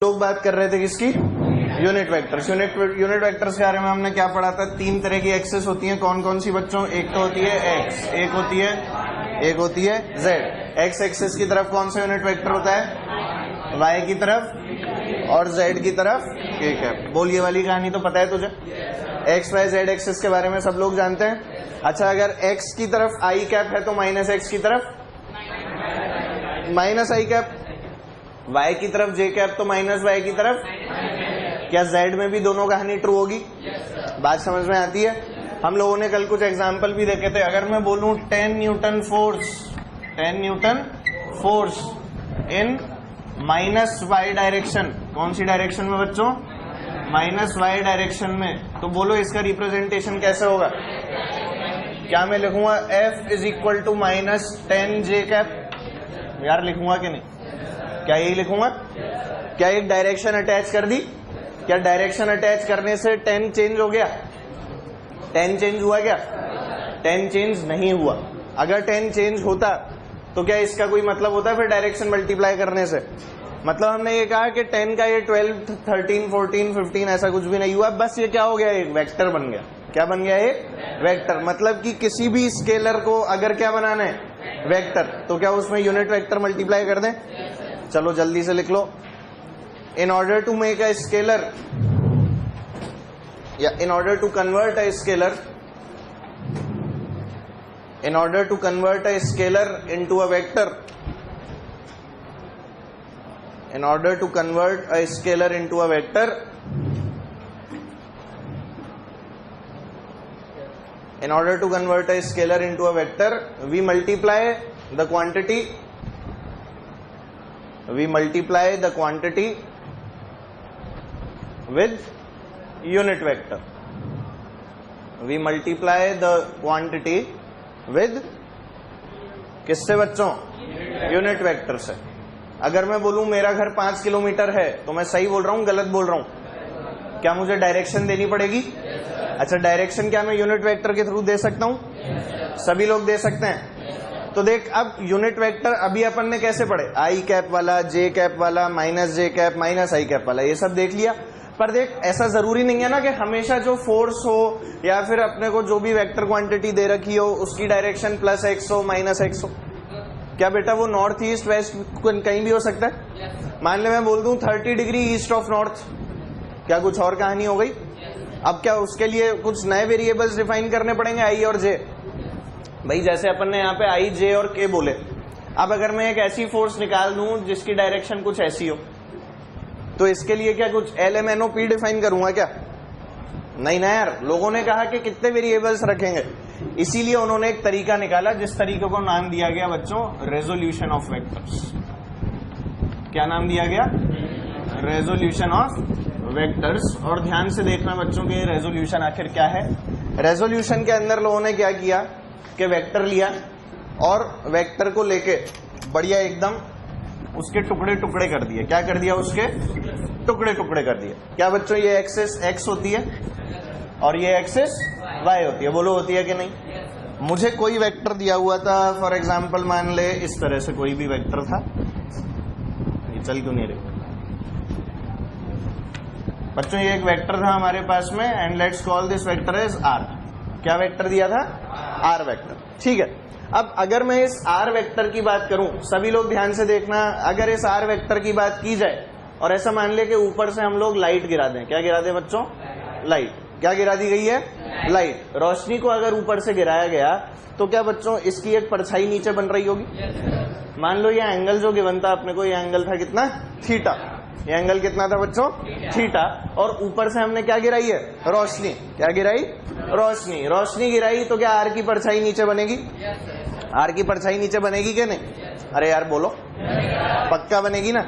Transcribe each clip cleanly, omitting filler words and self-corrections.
लोग बात कर रहे थे किसकी? Unit vectors. यूनिट वेक्टर्स के बारे में हमने क्या पढ़ा था? तीन तरह की एक्सेस होती हैं। कौन कौन सी बच्चों? एक तो होती है एक्स, एक होती है जेड। एक्स एक्सेस की तरफ कौन सा यूनिट वेक्टर होता है? वाई की तरफ, और जेड की तरफ एक है। बोल, ये वाली कहानी तो पता है तुझे? एक्स वाई जेड एक्सेस के बारे में सब लोग जानते हैं। अच्छा, अगर एक्स की तरफ आई कैप है तो माइनस एक्स की तरफ माइनस आई कैप, वाई की तरफ जे कैप तो माइनस वाई की तरफ। क्या जेड में भी दोनों कहानी ट्रू होगी? बात समझ में आती है? हम लोगों ने कल कुछ एग्जाम्पल भी देखे थे। अगर मैं बोलूं 10 newton force in minus Y direction, कौन सी डायरेक्शन में बच्चों? माइनस वाई डायरेक्शन में, तो बोलो इसका रिप्रेजेंटेशन कैसे होगा? क्या मैं लिखूंगा F is equal to minus 10 J cap? यार लिखूंगा कि नहीं? क्या यही लिखूंगा? क्या एक डायरेक्शन अटैच कर दी? क्या डायरेक्शन अटैच करने से 10 चेंज हो गया? 10 चेंज हुआ क्या? 10 चेंज नहीं हुआ। अगर 10 चेंज होता तो क्या इसका कोई मतलब होता फिर डायरेक्शन मल्टीप्लाई करने से? मतलब हमने ये कहा कि 10 का ये 12, 13, 14, 15 ऐसा कुछ भी नहीं हुआ, बस ये क्या हो गया? एक वेक्टर बन गया। क्या बन गया? एक वेक्टर। मतलब कि किसी भी स्केलर को अगर क्या बनाना है? वेक्टर, तो क्या उसमें यूनिट वेक्टर मल्टीप्लाई कर दें? चलो जल्दी से लिख लो। In order to make a scalar या in order to convert a scalar, in order to convert a scalar into a vector, in order to convert a scalar into a vector, in order to convert a scalar into a vector, we multiply the quantity with unit vector. We multiply the quantity with किससे बच्चों? Unit vector से। अगर मैं बोलूं मेरा घर 5 kilometre है, तो मैं सही बोल रहा हूं गलत बोल रहा हूं? क्या मुझे डायरेक्शन देनी पड़ेगी? अच्छा, डायरेक्शन क्या मैं यूनिट वेक्टर के थ्रू दे सकता हूं? सभी लोग दे सकते हैं। तो देख, अब यूनिट वेक्टर अभी अपन ने कैसे पढ़े? आई कैप वाला, जे कैप वाला, minus J cap, minus I cap वाला, ये सब देख लिया। पर देख, ऐसा जरूरी नहीं है ना कि हमेशा जो फोर्स हो या फिर अपने को जो भी वेक्टर क्वांटिटी दे रखी हो उसकी डायरेक्शन प्लस एक्स हो माइनस एक्स हो। क्या बेटा वो नॉर्थ ईस्ट वेस्ट कहीं भी हो सकता है? मान ले मैं बोल दूं 30 डिग्री ईस्ट ऑफ नॉर्थ, क्या कुछ और कहानी हो गई? अब क्या उसके लिए कुछ नए वेरिएबल्स डिफाइन करने पड़ेंगे? आई और जे। भाई जैसे अपन ने यहाँ पे आई, जे और के बोले, अब अगर मैं एक ऐसी फोर्स निकाल दूं जिसकी डायरेक्शन कुछ ऐसी हो, तो इसके लिए क्या कुछ LMNOP डिफाइन करूंगा क्या? नहीं ना यार। लोगों ने कहा कि कितने वेरिएबल्स रखेंगे, इसीलिए उन्होंने एक तरीका निकाला जिस तरीके को नाम दिया गया बच्चों रेजोल्यूशन ऑफ वेक्टर्स। क्या नाम दिया गया? Resolution of vectors. और ध्यान से देखना बच्चों कि रेजोल्यूशन आखिर क्या है। रेजोल्यूशन के अंदर लोगों ने क्या किया कि वेक्टर लिया और वेक्टर को लेके बढ़िया एकदम उसके टुकड़े टुकड़े कर दिए। क्या कर दिया? उसके टुकड़े टुकड़े कर दिए। क्या बच्चों, ये एक्सेस एक्स होती है और ये एक्सेस वाई होती है। बोलो होती है कि नहीं? मुझे कोई वेक्टर दिया हुआ था, फॉर एग्जांपल मान ले इस तरह से कोई भी वेक्टर था, ये चल क्यों नहीं रही बच्चों? ये एक वेक्टर था हमारे पास में, and let's call this vector as R. क्या वेक्टर दिया था? R vector. ठीक है। अब अगर मैं इस आर वेक्टर की बात करूं, सभी लोग ध्यान से देखना, अगर इस आर वेक्टर की बात की जाए और ऐसा मान ले कि ऊपर से हम लोग लाइट गिरा दें। क्या गिरा दें बच्चों? लाइट। क्या गिरा दी गई है? लाइट। रोशनी को अगर ऊपर से गिराया गया तो क्या बच्चों इसकी एक परछाई नीचे बन रही होगी? मान लो ये एंगल जो गिवन था अपने को, ये एंगल था कितना? थीटा। ये एंगल कितना था बच्चों? थीटा। और ऊपर से हमने क्या गिराई है? रोशनी। क्या गिराई? रोशनी। रोशनी गिराई तो क्या आर की परछाई नीचे बनेगी? आर की परछाई नीचे बनेगी कि नहीं? अरे यार बोलो, पक्का बनेगी ना?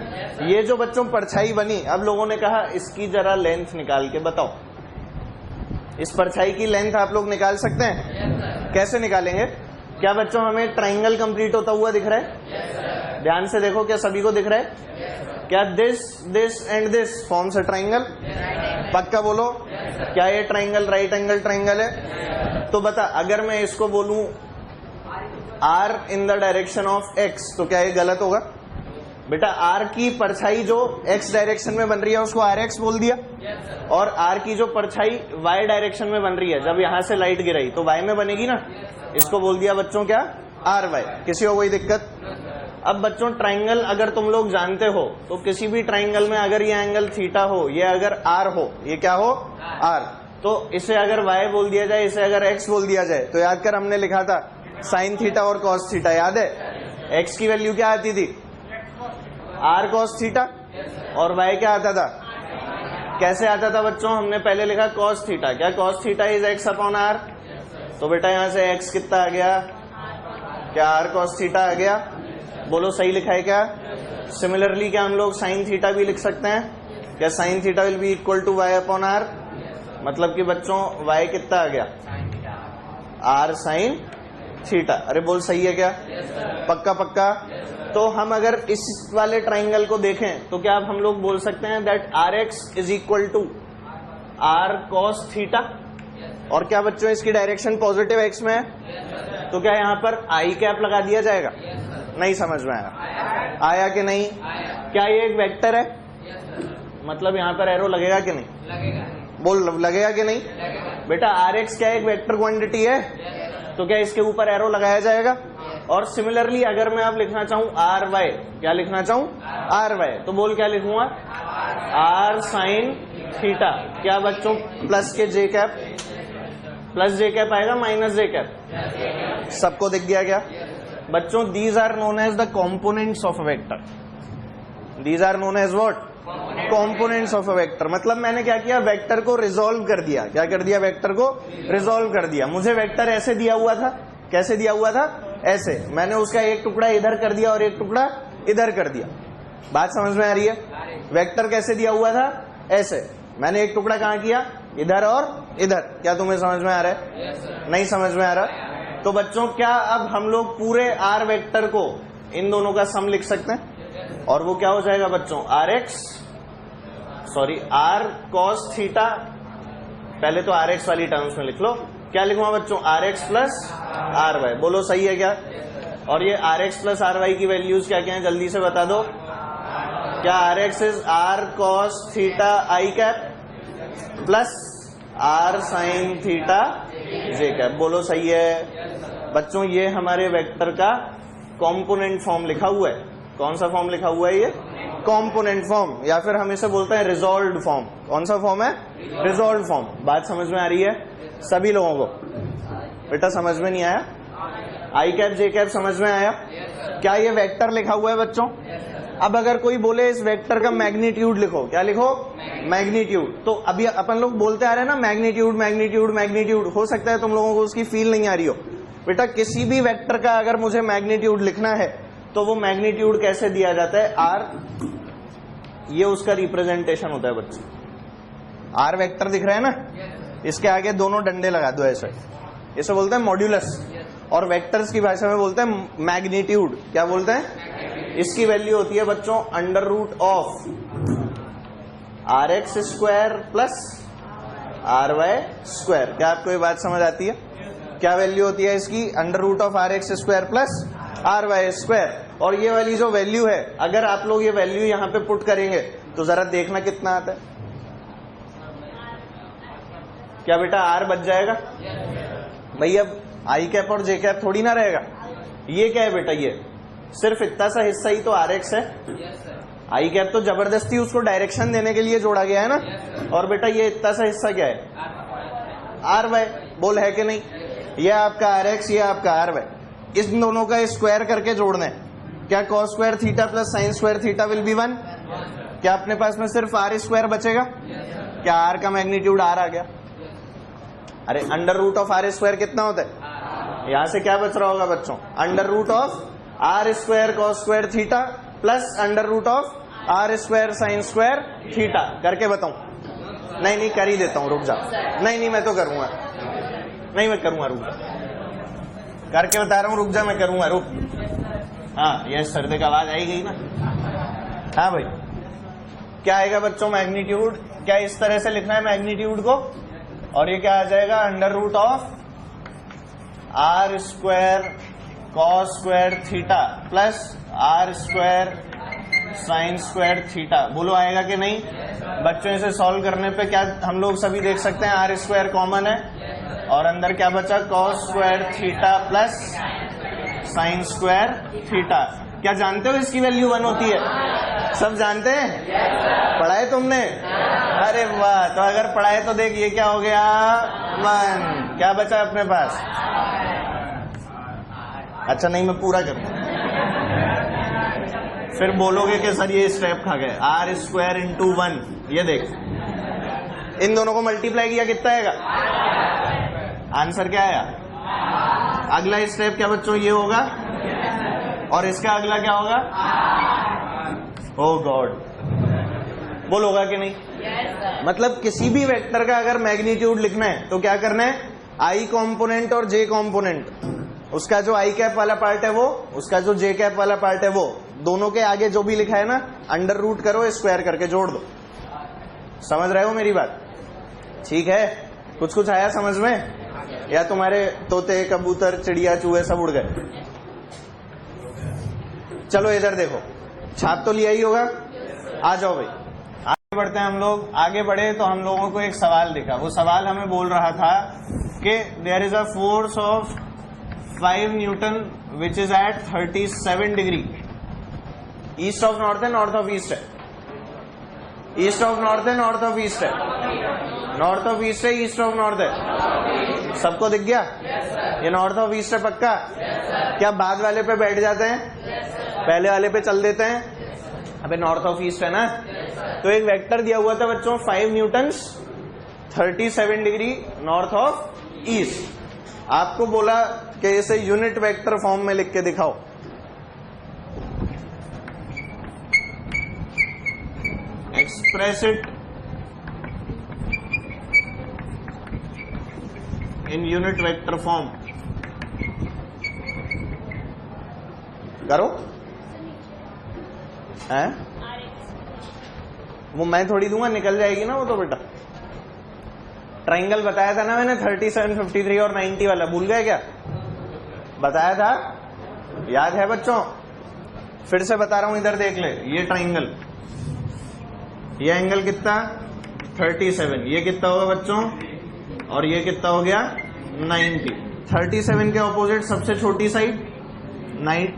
ये जो बच्चों परछाई बनी, अब लोगों ने कहा इसकी जरा लेंथ निकाल के बताओ। इस परछाई की लेंथ आप लोग निकाल सकते हैं? कैसे निकालेंगे? क्या बच्चों हमें ट्राइंगल कंप्लीट होता हुआ दिख रहा है? ध्यान से देखो, क्या सभी को दिख रहा है? क्या this and this forms a triangle? पक्का बोलो, क्या ये ट्राइंगल राइट एंगल ट्राइंगल है? तो बता, अगर मैं इसको बोलूं R in the direction of X, तो क्या ये गलत होगा? बेटा आर की परछाई जो एक्स डायरेक्शन में बन रही है उसको आर एक्स बोल दिया, और आर की जो परछाई वाई डायरेक्शन में बन रही है, जब यहां से लाइट गिराई तो वाई में बनेगी ना, इसको बोल दिया बच्चों क्या, आर वाई। किसी को कोई दिक्कत? अब बच्चों ट्राइंगल अगर तुम लोग जानते हो तो किसी भी ट्राइंगल में अगर ये एंगल थीटा हो, ये अगर आर हो, ये क्या हो, आर, तो इसे अगर वाई बोल दिया जाए, इसे अगर एक्स बोल दिया जाए, तो याद कर हमने लिखा था साइन थीटा और कॉस थीटा, याद है? एक्स की वैल्यू क्या आती थी, आर कॉस थीटा, और वाई क्या आता था, कैसे आता था बच्चों, हमने पहले लिखा कॉस थीटा, क्या cos theta is X upon R, तो बेटा यहां से एक्स कितना आ गया, क्या आर कॉस थीटा आ गया, बोलो सही लिखा है क्या? सिमिलरली क्या हम लोग साइन थीटा भी लिख सकते हैं, क्या sine theta will be equal to Y upon R, मतलब कि बच्चों वाई कितना आ गया, आर साइन थीटा। अरे बोल सही है क्या? पक्का पक्का। तो हम अगर इस वाले ट्राइंगल को देखें तो क्या अब हम लोग बोल सकते हैं that R X is equal to R cos theta, और क्या बच्चों इसकी डायरेक्शन पॉजिटिव एक्स में है, तो क्या यहाँ पर आई कैप लगा दिया जाएगा? नहीं समझ में आया, आया कि नहीं? क्या ये एक वेक्टर है, मतलब यहाँ पर एरो लगेगा कि नहीं, लगेगा। बोल लगेगा कि नहीं? बेटा आर एक्स क्या एक वेक्टर क्वांटिटी है, तो क्या इसके ऊपर एरो लगाया जाएगा? और सिमिलरली अगर मैं अब लिखना चाहूं आर वाई, क्या लिखना चाहूं, आर वाई, तो बोल क्या लिखूंगा, आर साइन थीटा, क्या बच्चों प्लस के J cap, plus J cap आएगा माइनस जे कैप, सबको दिख गया क्या बच्चों? These are known as the components of a vector, these are known as what, components of a vector. मतलब मैंने क्या किया, वेक्टर को रिजोल्व कर दिया, क्या कर दिया, वेक्टर को रिजोल्व कर दिया। मुझे वेक्टर ऐसे दिया हुआ था, कैसे दिया हुआ था, ऐसे, मैंने उसका एक टुकड़ा इधर कर दिया और एक टुकड़ा इधर कर दिया, बात समझ में आ रही है? वेक्टर कैसे दिया हुआ था, ऐसे, मैंने एक टुकड़ा कहाँ किया, इधर और इधर, क्या तुम्हें समझ में आ रहा है? नहीं समझ में आ रहा? तो बच्चों क्या अब हम लोग पूरे आर वेक्टर को इन दोनों का सम लिख सकते हैं, और वो क्या हो जाएगा बच्चों, R X, sorry R cos theta, पहले तो आर एक्स वाली टर्म्स में लिख लो, क्या लिखूंगा बच्चों, R X plus R Y, बोलो सही है क्या? और ये R X plus R Y की वैल्यूज क्या क्या है, जल्दी से बता दो, क्या R X is R cos theta I cap plus R sine theta J cap, बोलो सही है बच्चों? ये हमारे वेक्टर का कॉम्पोनेंट फॉर्म लिखा हुआ है, कौन सा फॉर्म लिखा हुआ है ये, कॉम्पोनेंट फॉर्म, या फिर हम इसे बोलते हैं रिजॉल्व्ड फॉर्म। कौन सा फॉर्म है, रिजॉल्व्ड फॉर्म। बात समझ में आ रही है सभी लोगों को? बेटा समझ में नहीं आया? आई कैप जे कैप समझ में आया? क्या ये वेक्टर लिखा हुआ है बच्चों? अब अगर कोई बोले इस वेक्टर का मैग्नीट्यूड लिखो, क्या लिखो, मैग्नीट्यूड, तो अभी अपन लोग बोलते आ रहे हैं ना मैग्नीट्यूड मैग्नीट्यूड मैग्नीट्यूड, हो सकता है तुम लोगों को उसकी फील नहीं आ रही हो। बेटा किसी भी वेक्टर का अगर मुझे मैग्नीट्यूड लिखना है तो वो मैग्नीट्यूड कैसे दिया जाता है, आर, ये उसका रिप्रेजेंटेशन होता है बच्चों। आर वेक्टर दिख रहा है ना, इसके आगे दोनों डंडे लगा दो ऐसे, इसे बोलते हैं मॉड्यूलस, और वेक्टर्स की भाषा में बोलते हैं मैग्नीट्यूड। क्या बोलते हैं? इसकी वैल्यू होती है बच्चों under root of R X square plus R Y square. क्या आपको ये बात समझ आती है? क्या वैल्यू होती है इसकी, under root of R X square plus R Y square. और ये वाली जो वैल्यू है, अगर आप लोग ये वैल्यू यहाँ पे पुट करेंगे तो जरा देखना कितना आता है। क्या बेटा आर बच जाएगा भाई? अब आई कैप और जे कैप थोड़ी ना रहेगा, ये क्या है बेटा, ये सिर्फ इतना सा हिस्सा ही तो आर एक्स है। आई कैप तो जबरदस्ती उसको डायरेक्शन देने के लिए जोड़ा गया है ना, और बेटा ये इतना सा हिस्सा क्या है, आर वाई। बोल है कि नहीं? ये आपका आर एक्स, ये आपका आर वाई, इस दोनों का स्क्वायर करके जोड़ना है। क्या cos square theta plus sign square theta will B 1? क्या अपने पास में सिर्फ आर स्क्वायर बचेगा? क्या आर का मैग्नीट्यूड आर आ गया? अरे under root of R square कितना होता है? यहां से क्या बच रहा होगा बच्चों, under root of R square cos square theta plus under root of R square sine square theta. करके बताऊं? नहीं कर ही देता हूं, रुक जा। नहीं मैं तो करूंगा, नहीं मैं करूंगा, रुक जा, करके बता रहा हूं, रुक जा, मैं करूंगा, रुक। हाँ ये सर्दे का आवाज आई गई ना। हाँ भाई, क्या आएगा बच्चों मैग्नीट्यूड? क्या इस तरह से लिखना है मैग्नीट्यूड को, और ये क्या आ जाएगा, under root of R square cos square theta plus R square sine square theta. बोलो आएगा कि नहीं बच्चों? इसे सॉल्व करने पे क्या हम लोग सभी देख सकते हैं, आर स्क्वायर कॉमन है और अंदर क्या बचा, cos square theta plus sign square theta. क्या जानते हो इसकी वैल्यू 1 होती है? सब जानते हैं? पढ़ाए तुमने? अरे वाह, तो अगर पढ़ाए तो देख ये क्या हो गया 1। क्या बचा अपने पास? अच्छा नहीं, मैं पूरा करूँ फिर बोलोगे कि सर ये स्टेप खा गए। आर स्क्वायर इंटू 1, ये देख इन दोनों को मल्टीप्लाई किया कितना आएगा? आंसर क्या आया? अगला स्टेप क्या बच्चों ये होगा और इसका अगला क्या होगा? ओ गॉड, बोल होगा कि नहीं? मतलब किसी भी वेक्टर का अगर मैग्नीट्यूड लिखना है तो क्या करना है, आई कॉम्पोनेंट और जे कॉम्पोनेंट, उसका जो आई कैप वाला पार्ट है वो, उसका जो जे कैप वाला पार्ट है वो, दोनों के आगे जो भी लिखा है ना अंडर रूट करो, स्क्वायर करके जोड़ दो। समझ रहे हो मेरी बात? ठीक है, कुछ कुछ आया समझ में या तुम्हारे तोते कबूतर चिड़िया चूहे सब उड़ गए? चलो इधर देखो, छाप तो लिया ही होगा, आ जाओ भाई आगे बढ़ते हैं हम लोग। आगे बढ़े तो हम लोगों को एक सवाल दिखा, वो सवाल हमें बोल रहा था कि there is a force of 5 newton which is at 37 degree east of north है, नॉर्थ ऑफ ईस्ट है? ईस्ट ऑफ नॉर्थ है, नॉर्थ ऑफ ईस्ट है? नॉर्थ ऑफ ईस्ट है, ईस्ट ऑफ नॉर्थ है? सबको दिख गया? ये नॉर्थ ऑफ ईस्ट है पक्का? क्या बाद वाले पे बैठ जाते हैं, पहले वाले पे चल देते हैं? अबे नॉर्थ ऑफ ईस्ट है ना। तो एक वेक्टर दिया हुआ था बच्चों 5 Newton's 37 degree north of east. आपको बोला कि इसे यूनिट वेक्टर फॉर्म में लिख के दिखाओ। Express it in unit vector form. करो है? वो मैं थोड़ी दूंगा, निकल जाएगी ना वो तो बेटा। ट्राइंगल बताया था ना मैंने 37, 53 और 90 वाला, भूल गए क्या? बताया था, याद है बच्चों? फिर से बता रहा हूं, इधर देख ले। ये ट्राइंगल, ये एंगल कितना 37, ये कितना होगा बच्चों? और ये कितना हो गया 90। 37 के ऑपोजिट सबसे छोटी साइड,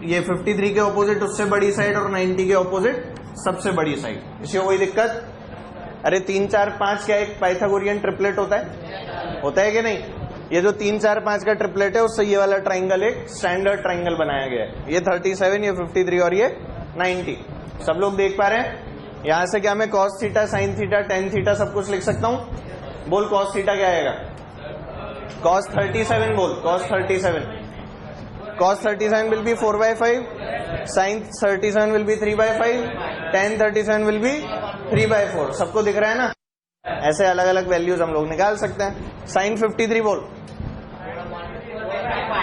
ये 53 के ऑपोजिट उससे बड़ी साइड और 90 के ऑपोजिट सबसे बड़ी साइड। इसे कोई दिक्कत? अरे 3, 4, 5 क्या एक पाइथागोरियन ट्रिपलेट होता है? होता है कि नहीं? ये जो 3, 4, 5 का ट्रिपलेट है उससे ये वाला ट्राइंगल एक स्टैंडर्ड ट्राइंगल बनाया गया है। ये 37, ये 53 और ये 90। सब लोग देख पा रहे हैं? यहां से क्या मैं cos theta, sine theta, tan theta सब कुछ लिख सकता हूं? बोल कॉस थीटा क्या आएगा? कॉस 37 बोल, cos 37। cos 37 will be 4/5, sin 37 will be 3/5, tan 37 will be 3/4। सबको दिख रहा है ना? ऐसे अलग अलग वैल्यूज हम लोग निकाल सकते हैं। sin 53 बोल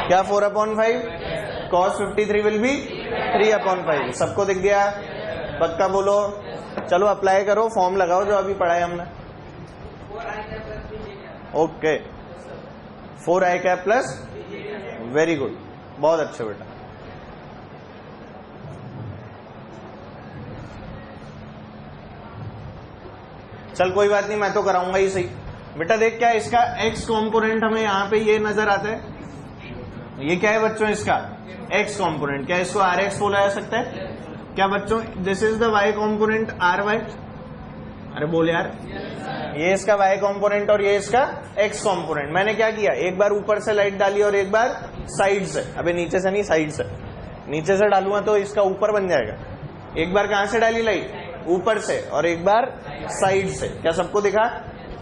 क्या 4/5, cos 53 will be 3/5। सबको दिख गया? पक्का बोलो। चलो अप्लाई करो, फॉर्म लगाओ जो अभी पढ़ा है हमने। Okay, 4i cap plus, very good, बहुत अच्छे बेटा। चल कोई बात नहीं, मैं तो कराऊंगा ही सही। बेटा देख क्या इसका x कॉम्पोनेंट हमें यहाँ पे ये नजर आता है। ये क्या है बच्चों? इसका x कॉम्पोनेंट। क्या इसको rx बोला जा सकता है क्या बच्चों? This is the y component ry। अरे बोल यार, ये इसका y कॉम्पोनेंट और ये इसका x कॉम्पोनेंट। मैंने क्या किया, एक बार ऊपर से लाइट डाली और एक बार साइड से। अबे नीचे से नहीं, साइड से। नीचे से डालूंगा तो इसका ऊपर बन जाएगा। एक बार कहां से डाली लाइट? ऊपर से, और एक बार साइड से। क्या सबको दिखा?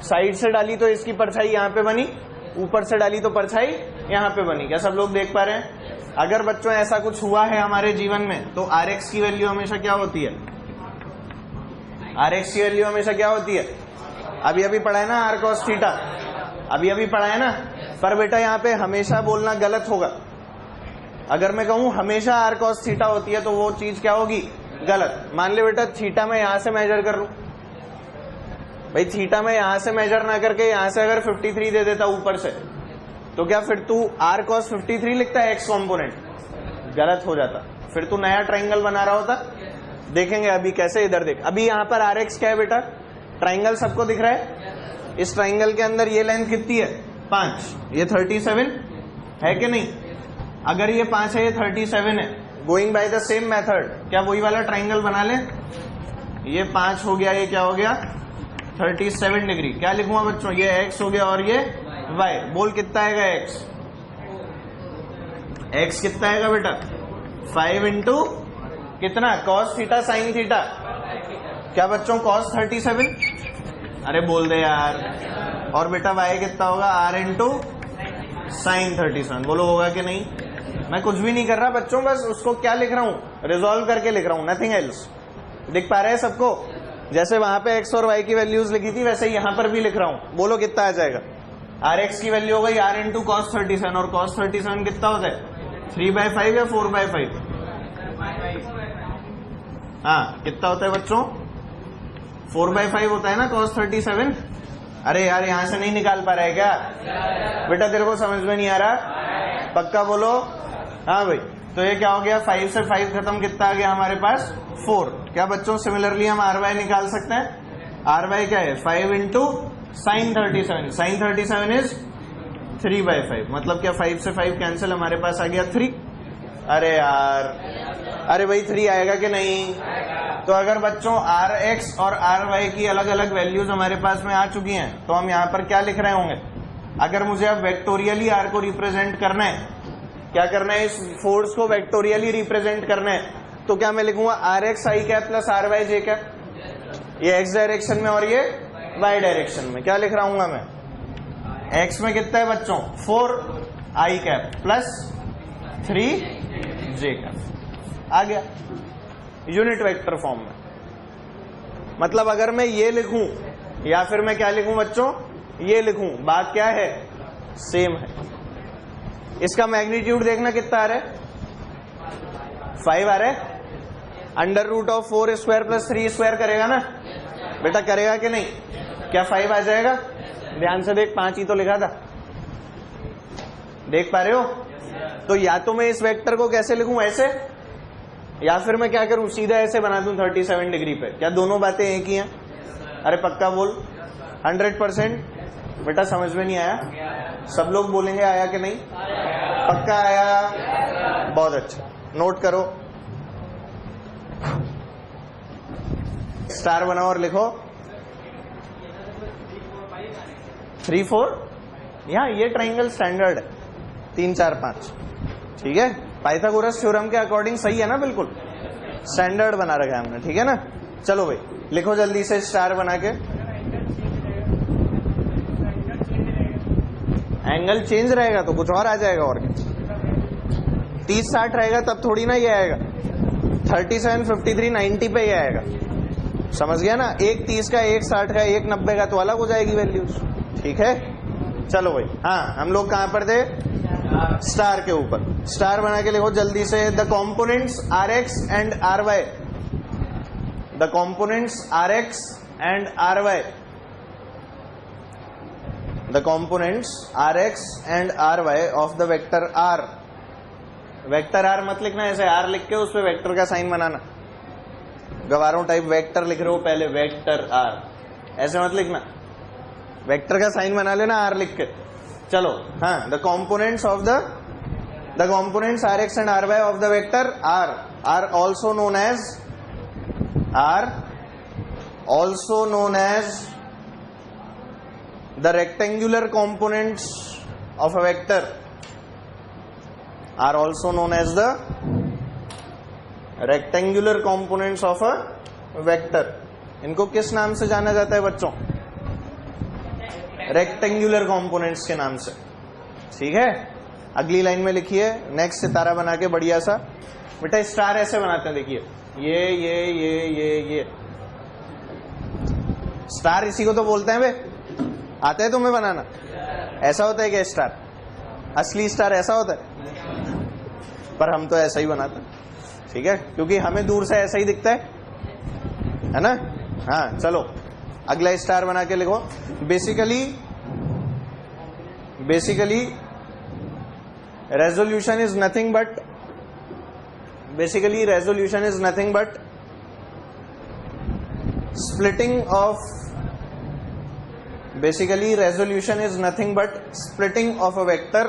साइड से डाली तो इसकी परछाई यहाँ पे बनी, ऊपर से डाली तो परछाई यहाँ पे बनी। क्या सब लोग देख पा रहे हैं? अगर बच्चों ऐसा कुछ हुआ है हमारे जीवन में तो Rx की वैल्यू हमेशा क्या होती है? Rx की वैल्यू हमेशा क्या होती है? अभी अभी पढ़ा है ना r cos थीटा, अभी अभी पढ़ा है ना। पर बेटा यहाँ पे हमेशा बोलना गलत होगा। अगर मैं कहूं हमेशा r cos थीटा होती है तो वो चीज क्या होगी? गलत। मान ले बेटा थीटा मैं यहां से मेजर कर लूं, भाई थीटा में यहां से मेजर ना करके यहां से अगर 53 दे देता ऊपर से, तो क्या फिर तू r cos 53 लिखता है x कॉम्पोनेंट? गलत हो जाता। फिर तू नया ट्राइंगल बना रहा होता। देखेंगे अभी कैसे, इधर देख। अभी यहाँ पर आर एक्स क्या है बेटा, ट्राइंगल सबको दिख रहा है। इस ट्राइंगल के अंदर ये लेंथ कितनी है 5, ये 37 है कि नहीं। अगर ये 5 है, ये 37 है, going by the same method क्या वही वाला ट्राइंगल बना ले। ये 5 हो गया, ये क्या हो गया 37 डिग्री। क्या लिखूंगा बच्चों, ये x हो गया और ये y। बोल कितना आएगा x, x कितना आएगा बेटा 5 इंटू कितना cos थीटा sin थीटा, क्या बच्चों cos 37, अरे बोल दे यार। और बेटा y कितना होगा r इंटू साइन 37, बोलो होगा कि नहीं। मैं कुछ भी नहीं कर रहा बच्चों, बस उसको क्या लिख रहा हूं, रिजॉल्व करके लिख रहा हूं, नथिंग एल्स। दिख पा रहा है सबको, जैसे वहां पे x और y की वैल्यूज लिखी थी वैसे ही यहां पर भी लिख रहा हूं। बोलो कितना आ जाएगा, rx की वैल्यू हो गई r इंटू cos 37, और cos 37 कितना होता है 3/5 या 4/5, हाँ कितना होता है बच्चों 4/5 होता है ना cos 37। अरे यार यहां से नहीं निकाल पा रहा है क्या बेटा, तेरे को समझ में नहीं आ रहा, पक्का बोलो। हाँ भाई, तो ये क्या हो गया 5 से 5 खत्म, कितना आ गया हमारे पास 4। क्या बच्चों सिमिलरली हम आर वाई निकाल सकते हैं, आर वाई क्या है 5 इंटू साइन 37, साइन 37 इज 3/5, मतलब क्या 5 से 5 कैंसिल, हमारे पास आ गया 3। अरे यार, अरे भाई 3 आएगा कि नहीं। तो अगर बच्चों आर एक्स और आर वाई की अलग अलग वैल्यूज हमारे पास में आ चुकी हैं, तो हम यहाँ पर क्या लिख रहे होंगे। अगर मुझे अब वेक्टोरियली आर को रिप्रेजेंट करना है, क्या करना है, इस फोर्स को वेक्टोरियली रिप्रेजेंट करना है, तो क्या मैं लिखूंगा R X I cap plus R Y J cap, ये एक्स डायरेक्शन में और ये वाई डायरेक्शन में। क्या लिख रहा हूंगा मैं, एक्स में कितना है बच्चों 4 आई कैप प्लस 3 जे कैप, आ गया यूनिट वेक्टर फॉर्म में। मतलब अगर मैं ये लिखूं या फिर मैं क्या लिखूं बच्चों, ये लिखूं, बात क्या है सेम है। इसका मैग्नीट्यूड देखना कितना आ रहा है 5 आ रहा है, under root of 4 square plus 3 square करेगा ना बेटा, करेगा कि नहीं, क्या 5 आ जाएगा। ध्यान से देख, 5 ही तो लिखा था, देख पा रहे हो। तो या तो मैं इस वेक्टर को कैसे लिखूं ऐसे, या फिर मैं क्या करूं सीधा ऐसे बना दूं 37 डिग्री पे। क्या दोनों बातें एक ही हैं, अरे पक्का बोल 100%। बेटा समझ में नहीं आया, सब लोग बोलेंगे आया कि नहीं, पक्का आया, बहुत अच्छा, नोट करो, स्टार बनाओ और लिखो 3 4। यहाँ ये ट्राइंगल स्टैंडर्ड है 3 4 5, ठीक है, पाइथागोरस थ्योरम के अकॉर्डिंग सही है ना, बिल्कुल स्टैंडर्ड बना रखा है हमने, ठीक है ना। चलो भाई लिखो जल्दी से स्टार बना के। एंगल चेंज रहेगा तो कुछ और आ जाएगा, और क्या 30 60 रहेगा तब थोड़ी ना ये आएगा, 37 53 90 पे ये आएगा, समझ गया ना। एक 30 का, एक 60 का, एक 90 का, तो अलग हो जाएगी वैल्यूज, ठीक है। चलो भाई, हाँ हम लोग कहां पर थे, स्टार के ऊपर। स्टार बना के लिखो जल्दी से, the components R X and R Y, the components R X and R Y, the components R X and R Y of the vector R. Vector R मत लिखना ऐसे, आर लिख के उस पे वेक्टर का साइन बनाना, गवारों टाइप वेक्टर लिख रहे हो पहले, वेक्टर आर ऐसे मत लिखना, वेक्टर का साइन बना लेना आर लिख के। चलो हाँ, the components of the components R X and R Y of the vector R R also known as the rectangular components of a vector are also known as the rectangular components of a vector। इनको किस नाम से जाना जाता है बच्चों, rectangular components के नाम से, ठीक है। अगली लाइन में लिखिए, नेक्स्ट सितारा बना के बढ़िया सा। बेटा स्टार ऐसे बनाते हैं, देखिए ये स्टार इसी को तो बोलते हैं बे, आता है तुम्हें बनाना, ऐसा होता है क्या स्टार, असली स्टार ऐसा होता है, पर हम तो ऐसा ही बनाते हैं, ठीक है, क्योंकि हमें दूर से ऐसा ही दिखता है ना। हाँ चलो अगला स्टार बना के लिखो। Basically resolution is nothing but splitting of, basically resolution is nothing but splitting of a vector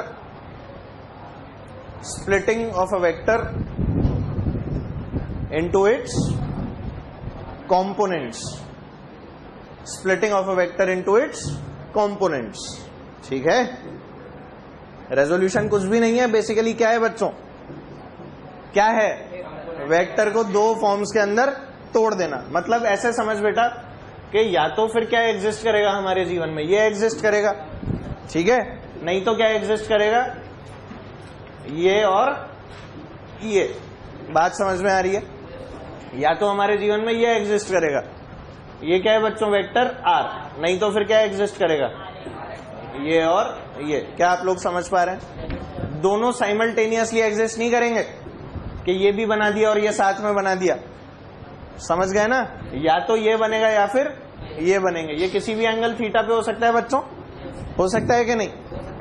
into its components, splitting of a vector into its components. ठीक है, रेजोल्यूशन कुछ भी नहीं है, बेसिकली क्या है बच्चों, क्या है, वेक्टर को दो फॉर्म्स के अंदर तोड़ देना. मतलब ऐसे समझ बेटा कि या तो फिर क्या एग्जिस्ट करेगा हमारे जीवन में, ये एग्जिस्ट करेगा, ठीक है, नहीं तो क्या एग्जिस्ट करेगा, ये और ये. बात समझ में आ रही है? या तो हमारे जीवन में ये एग्जिस्ट करेगा, ये क्या है बच्चों, वेक्टर आर, नहीं तो फिर क्या एग्जिस्ट करेगा, ये और ये. क्या आप लोग समझ पा रहे हैं? दोनों साइमल्टेनियसली एग्जिस्ट नहीं करेंगे कि ये भी बना दिया और ये साथ में बना दिया. समझ गए ना? या तो ये बनेगा या फिर ये बनेंगे. ये किसी भी एंगल थीटा पे हो सकता है बच्चों, हो सकता है कि नहीं?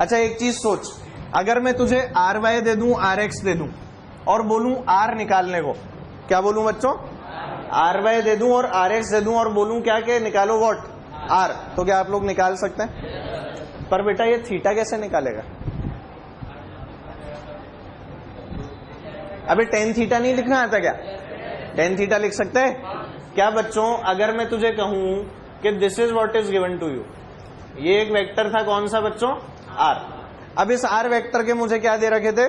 अच्छा एक चीज सोच, अगर मैं तुझे आर वाई दे दूं, आर एक्स दे दूं और बोलूं आर निकालने को, क्या बोलूं बच्चों, आर वाई दे दूं और आर एक्स दे दूं और बोलूं क्या के निकालो व्हाट, आर, तो क्या आप लोग निकाल सकते हैं? पर बेटा ये थीटा कैसे निकालेगा? अबे टेन थीटा नहीं लिखना आता क्या? टेन थीटा लिख सकते हैं क्या बच्चों? अगर मैं तुझे कहूं कि this is what is given to you, ये एक वेक्टर था, कौन सा बच्चों, आर. अब इस आर वेक्टर के मुझे क्या दे रखे थे,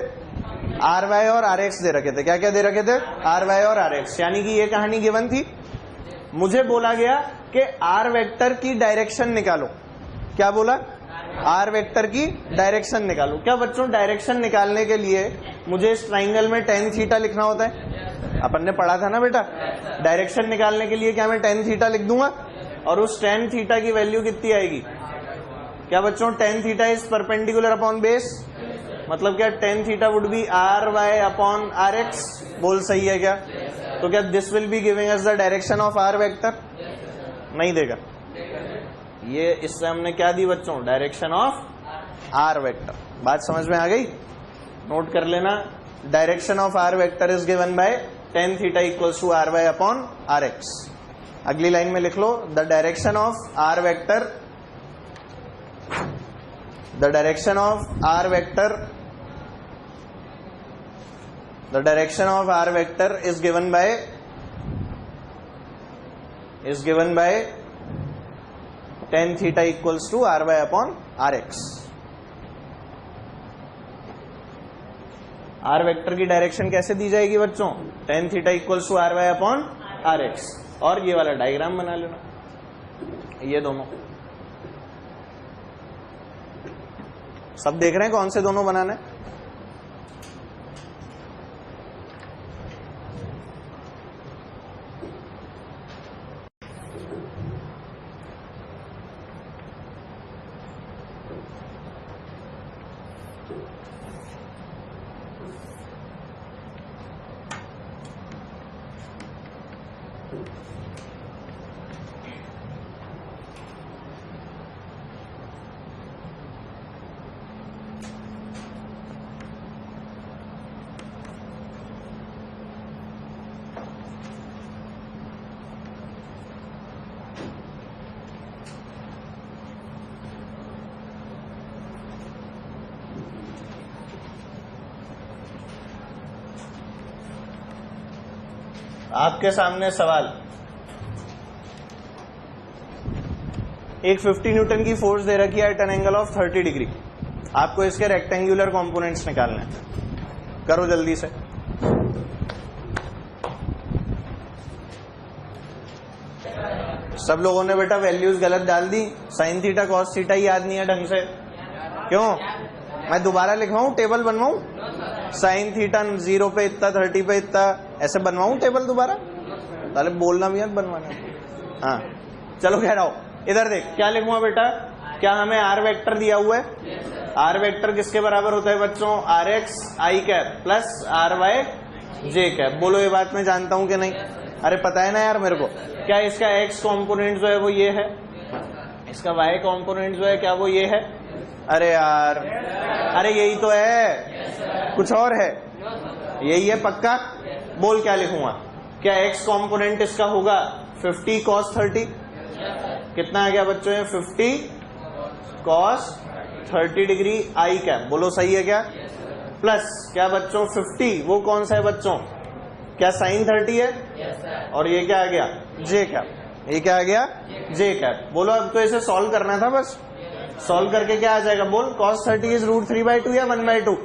आर वाई और आर एक्स दे रखे थे. क्या क्या दे रखे थे, आर वाई और आर एक्स. यानी कि ये कहानी गिवन थी. मुझे बोला गया कि आर वेक्टर की डायरेक्शन निकालो. क्या बोला? आर वेक्टर की डायरेक्शन निकालो. क्या बच्चों डायरेक्शन निकालने के लिए मुझे इस ट्राइंगल में टेन थीटा लिखना होता है? अपन ने पढ़ा था ना बेटा, डायरेक्शन निकालने के लिए क्या मैं टेन थीटा लिख दूंगा और उस टेन थीटा की वैल्यू कितनी आएगी? क्या बच्चों tan theta is perpendicular upon base, मतलब क्या tan theta would be R Y upon R X. बोल सही है क्या? तो क्या this will be giving us the direction of R vector? नहीं देगा. ये इससे हमने क्या दी बच्चों, डायरेक्शन ऑफ आर वेक्टर. बात समझ में आ गई? नोट कर लेना, direction of R vector is given by tan theta equals to R Y upon R X. अगली लाइन में लिख लो, the direction of R vector, the direction of r vector, the direction of r vector is given by tan theta equals to r y upon r x. r vector की direction कैसे दी जाएगी बच्चों? tan theta equals to r y upon r x. और ये वाला diagram बना लेना, ये दोनों सब देख रहे हैं कौन से दोनों बनाना है? आपके सामने सवाल, एक 50 न्यूटन की फोर्स दे रखी है at an angle of 30 degree. आपको इसके रेक्टेंगुलर कंपोनेंट्स निकालने हैं. करो जल्दी से. सब लोगों ने बेटा वैल्यूज गलत डाल दी. साइन थीटा कॉस थीटा ही याद नहीं है ढंग से. क्यों? मैं दोबारा लिखवाऊं, टेबल बनवाऊं? साइन थीटा 0 पे इतना, 30 पे इतना, ऐसे बनवाऊं टेबल दोबारा? ताले बोलना भी है बनवाना. हाँ चलो कह रहा हूं, इधर देख क्या लिखूंगा बेटा. क्या हमें आर वेक्टर दिया हुआ है? आर वेक्टर किसके बराबर होता है बच्चों? R X I cap plus R Y J cap. बोलो ये बात मैं जानता हूं कि नहीं? अरे पता है ना यार मेरे को. क्या इसका एक्स कॉम्पोनेंट जो है वो ये है, इसका वाई कॉम्पोनेंट जो है क्या वो ये है? अरे यार, अरे यही तो है, कुछ और है? यही है पक्का? बोल क्या लिखूंगा? क्या एक्स कॉम्पोनेंट इसका होगा 50 cos 30 कितना आ गया बच्चों ये 50 cos 30 डिग्री आई कैप, बोलो सही है क्या? प्लस क्या बच्चों 50 वो कौन सा है बच्चों, क्या साइन 30 है और ये क्या आ गया जे कैप, ये क्या आ गया जे कैप। बोलो अब तो इसे सॉल्व करना था, बस सॉल्व करके क्या आ जाएगा बोल, cos 30 इज √3/2 या 1/2?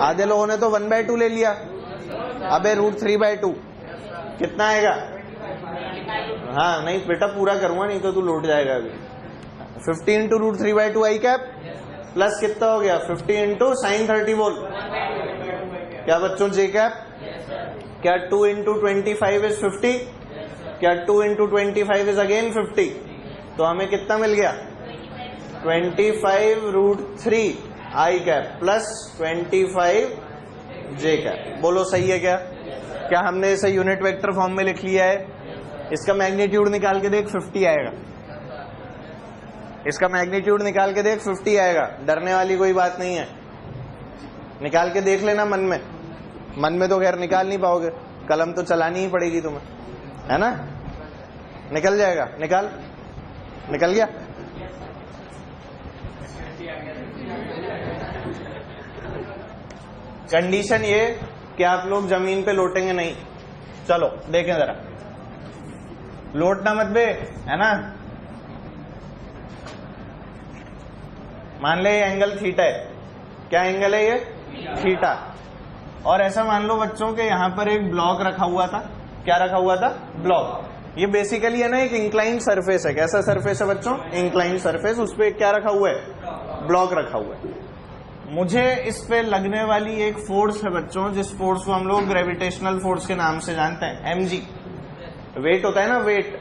आधे लोगों ने तो 1/2 ले लिया, अबे √3/2 कितना आएगा? हाँ नहीं बेटा पूरा करूंगा नहीं तो तू लौट जाएगा अभी। 50 इंटू √3/2 आई कैप प्लस कितना हो गया 50 इंटू साइन 30 बोल क्या बच्चों जे कैप। क्या 2 इंटू 25 इज 50, क्या 2 इंटू 25 इज अगेन 50, तो हमें कितना मिल गया 25√3 आई कैप प्लस 25 जे कैप। बोलो सही है क्या? क्या हमने इसे यूनिट वेक्टर फॉर्म में लिख लिया है? इसका मैग्नीट्यूड निकाल के देख 50 आएगा, इसका मैग्नीट्यूड निकाल के देख 50 आएगा, डरने वाली कोई बात नहीं है, निकाल के देख लेना मन में। मन में तो खैर निकाल नहीं पाओगे, कलम तो चलानी ही पड़ेगी तुम्हें, है ना? निकल जाएगा, निकाल, निकल गया। कंडीशन ये कि आप लोग जमीन पे लोटेंगे नहीं। चलो देखें जरा, लोटना मत बे, है ना? मान ले ये एंगल थीटा है, क्या एंगल है ये? थीटा। और ऐसा मान लो बच्चों के यहाँ पर एक ब्लॉक रखा हुआ था, क्या रखा हुआ था? ब्लॉक। ये बेसिकली है ना एक इंक्लाइंड सरफेस है। कैसा सरफेस है बच्चों? Inclined surface. उस पर क्या रखा हुआ है? ब्लॉक रखा हुआ है। मुझे इस पे लगने वाली एक फोर्स है बच्चों, जिस फोर्स को हम लोग ग्रेविटेशनल फोर्स के नाम से जानते हैं, mg। वेट होता है ना, वेट।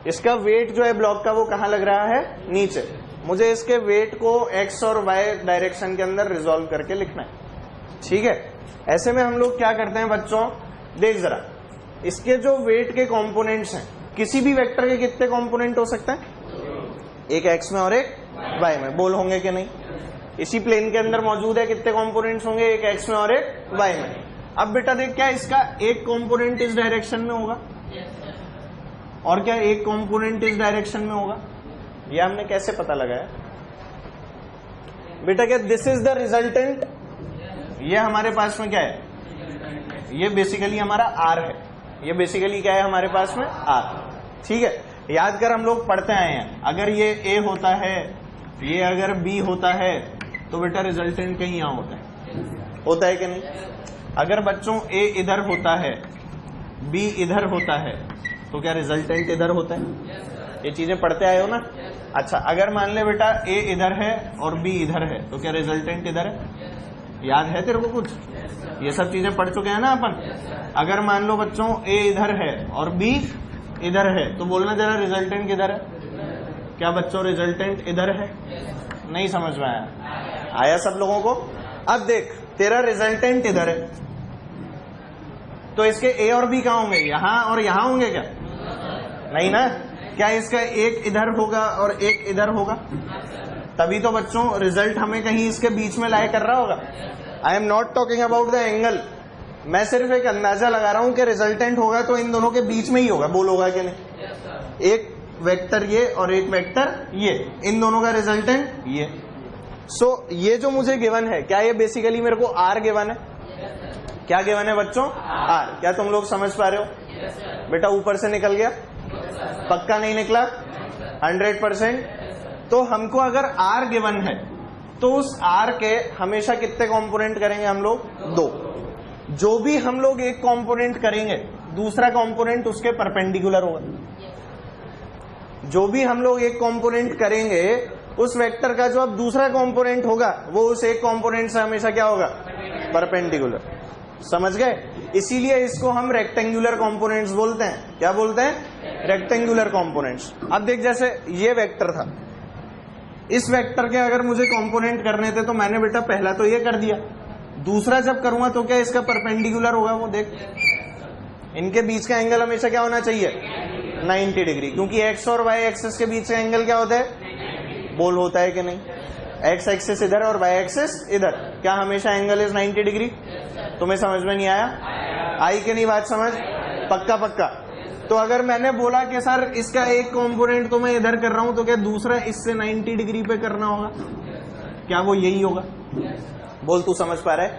इसका वेट जो है ब्लॉक का वो कहाँ लग रहा है? नीचे। मुझे इसके वेट को x और y डायरेक्शन के अंदर रिजॉल्व करके लिखना है, ठीक है? ऐसे में हम लोग क्या करते हैं बच्चों, देख जरा, इसके जो वेट के कंपोनेंट्स हैं, किसी भी वेक्टर के कितने कंपोनेंट हो सकते हैं? एक x में और एक y में। बोल होंगे कि नहीं? इसी प्लेन के अंदर मौजूद है, कितने कंपोनेंट्स होंगे? एक x में और एक y में। अब बेटा देख, क्या इसका एक कंपोनेंट इस डायरेक्शन में होगा और क्या एक कंपोनेंट इस डायरेक्शन में होगा? ये हमने कैसे पता लगाया बेटा? क्या दिस इज द रिजल्टेंट? ये हमारे पास में क्या है? ये बेसिकली हमारा r है। ये बेसिकली क्या है हमारे पास में? r, ठीक है? याद कर, हम लोग पढ़ते आए हैं, अगर ये a होता है, ये अगर b होता है, तो बेटा रिजल्टेंट कहीं यहां होता है कि नहीं? अगर बच्चों a इधर होता है, b इधर होता है, तो क्या रिजल्टेंट इधर होता है? ये चीजें पढ़ते आए हो ना? अच्छा, अगर मान ले बेटा a इधर है और b इधर है, तो क्या रिजल्टेंट इधर है? याद है तेरे को कुछ? ये सब चीजें पढ़ चुके हैं ना अपन। अगर मान लो बच्चों a इधर है और b इधर है, तो बोलना जरा रिजल्टेंट किधर है? क्या बच्चों रिजल्टेंट इधर है? नहीं समझ में आया सब लोगों को? अब देख, तेरा रिजल्टेंट इधर है, तो इसके a और b कहाँ होंगे? यहां और यहां होंगे क्या? नहीं ना? क्या इसका एक इधर होगा और एक इधर होगा? तभी तो बच्चों रिजल्ट हमें कहीं इसके बीच में लाई कर रहा होगा। I am not talking about the angle, मैं सिर्फ एक अंदाजा लगा रहा हूं कि रिजल्टेंट होगा तो इन दोनों के बीच में ही होगा। बोल होगा कि नहीं? एक वेक्टर ये और एक वेक्टर ये, इन दोनों का रिजल्टेंट ये। सो ये जो मुझे गिवन है, क्या ये बेसिकली मेरे को r गिवन है? क्या गिवन है बच्चों? r। क्या तुम लोग समझ पा रहे हो? बेटा ऊपर से निकल गया? पक्का नहीं निकला? 100%। तो हमको अगर r गिवन है, तो उस r के हमेशा कितने कंपोनेंट करेंगे हम लोग? 2। जो भी हम लोग एक कंपोनेंट करेंगे, दूसरा कंपोनेंट उसके परपेंडिकुलर होगा। जो भी हम लोग एक कंपोनेंट करेंगे, उस वेक्टर का जो अब दूसरा कंपोनेंट होगा, वो उस एक कंपोनेंट से हमेशा क्या होगा? परपेंडिकुलर। समझ गए? इसीलिए इसको हम रेक्टेंगुलर कंपोनेंट्स बोलते हैं। क्या बोलते हैं? Rectangular components. अब देख, जैसे ये वेक्टर था, इस वेक्टर के अगर मुझे कंपोनेंट करने थे, तो मैंने बेटा पहला तो ये कर दिया, दूसरा जब करूंगा तो क्या इसका परपेंडिकुलर होगा? वो देख, इनके बीच का एंगल हमेशा क्या होना चाहिए? 90 डिग्री, क्योंकि x और y एक्सिस के बीच का एंगल क्या होता है? बोल होता है कि नहीं? x एक्सिस इधर और y एक्सिस इधर, क्या हमेशा एंगल इज 90 डिग्री? तुम्हें समझ में नहीं आया? आई कि नहीं बात समझ? पक्का पक्का? तो अगर मैंने बोला कि सर इसका एक कंपोनेंट तो मैं इधर कर रहा हूं, तो क्या दूसरा इससे 90 डिग्री पे करना होगा? क्या वो यही होगा? बोल, तू समझ पा रहा है?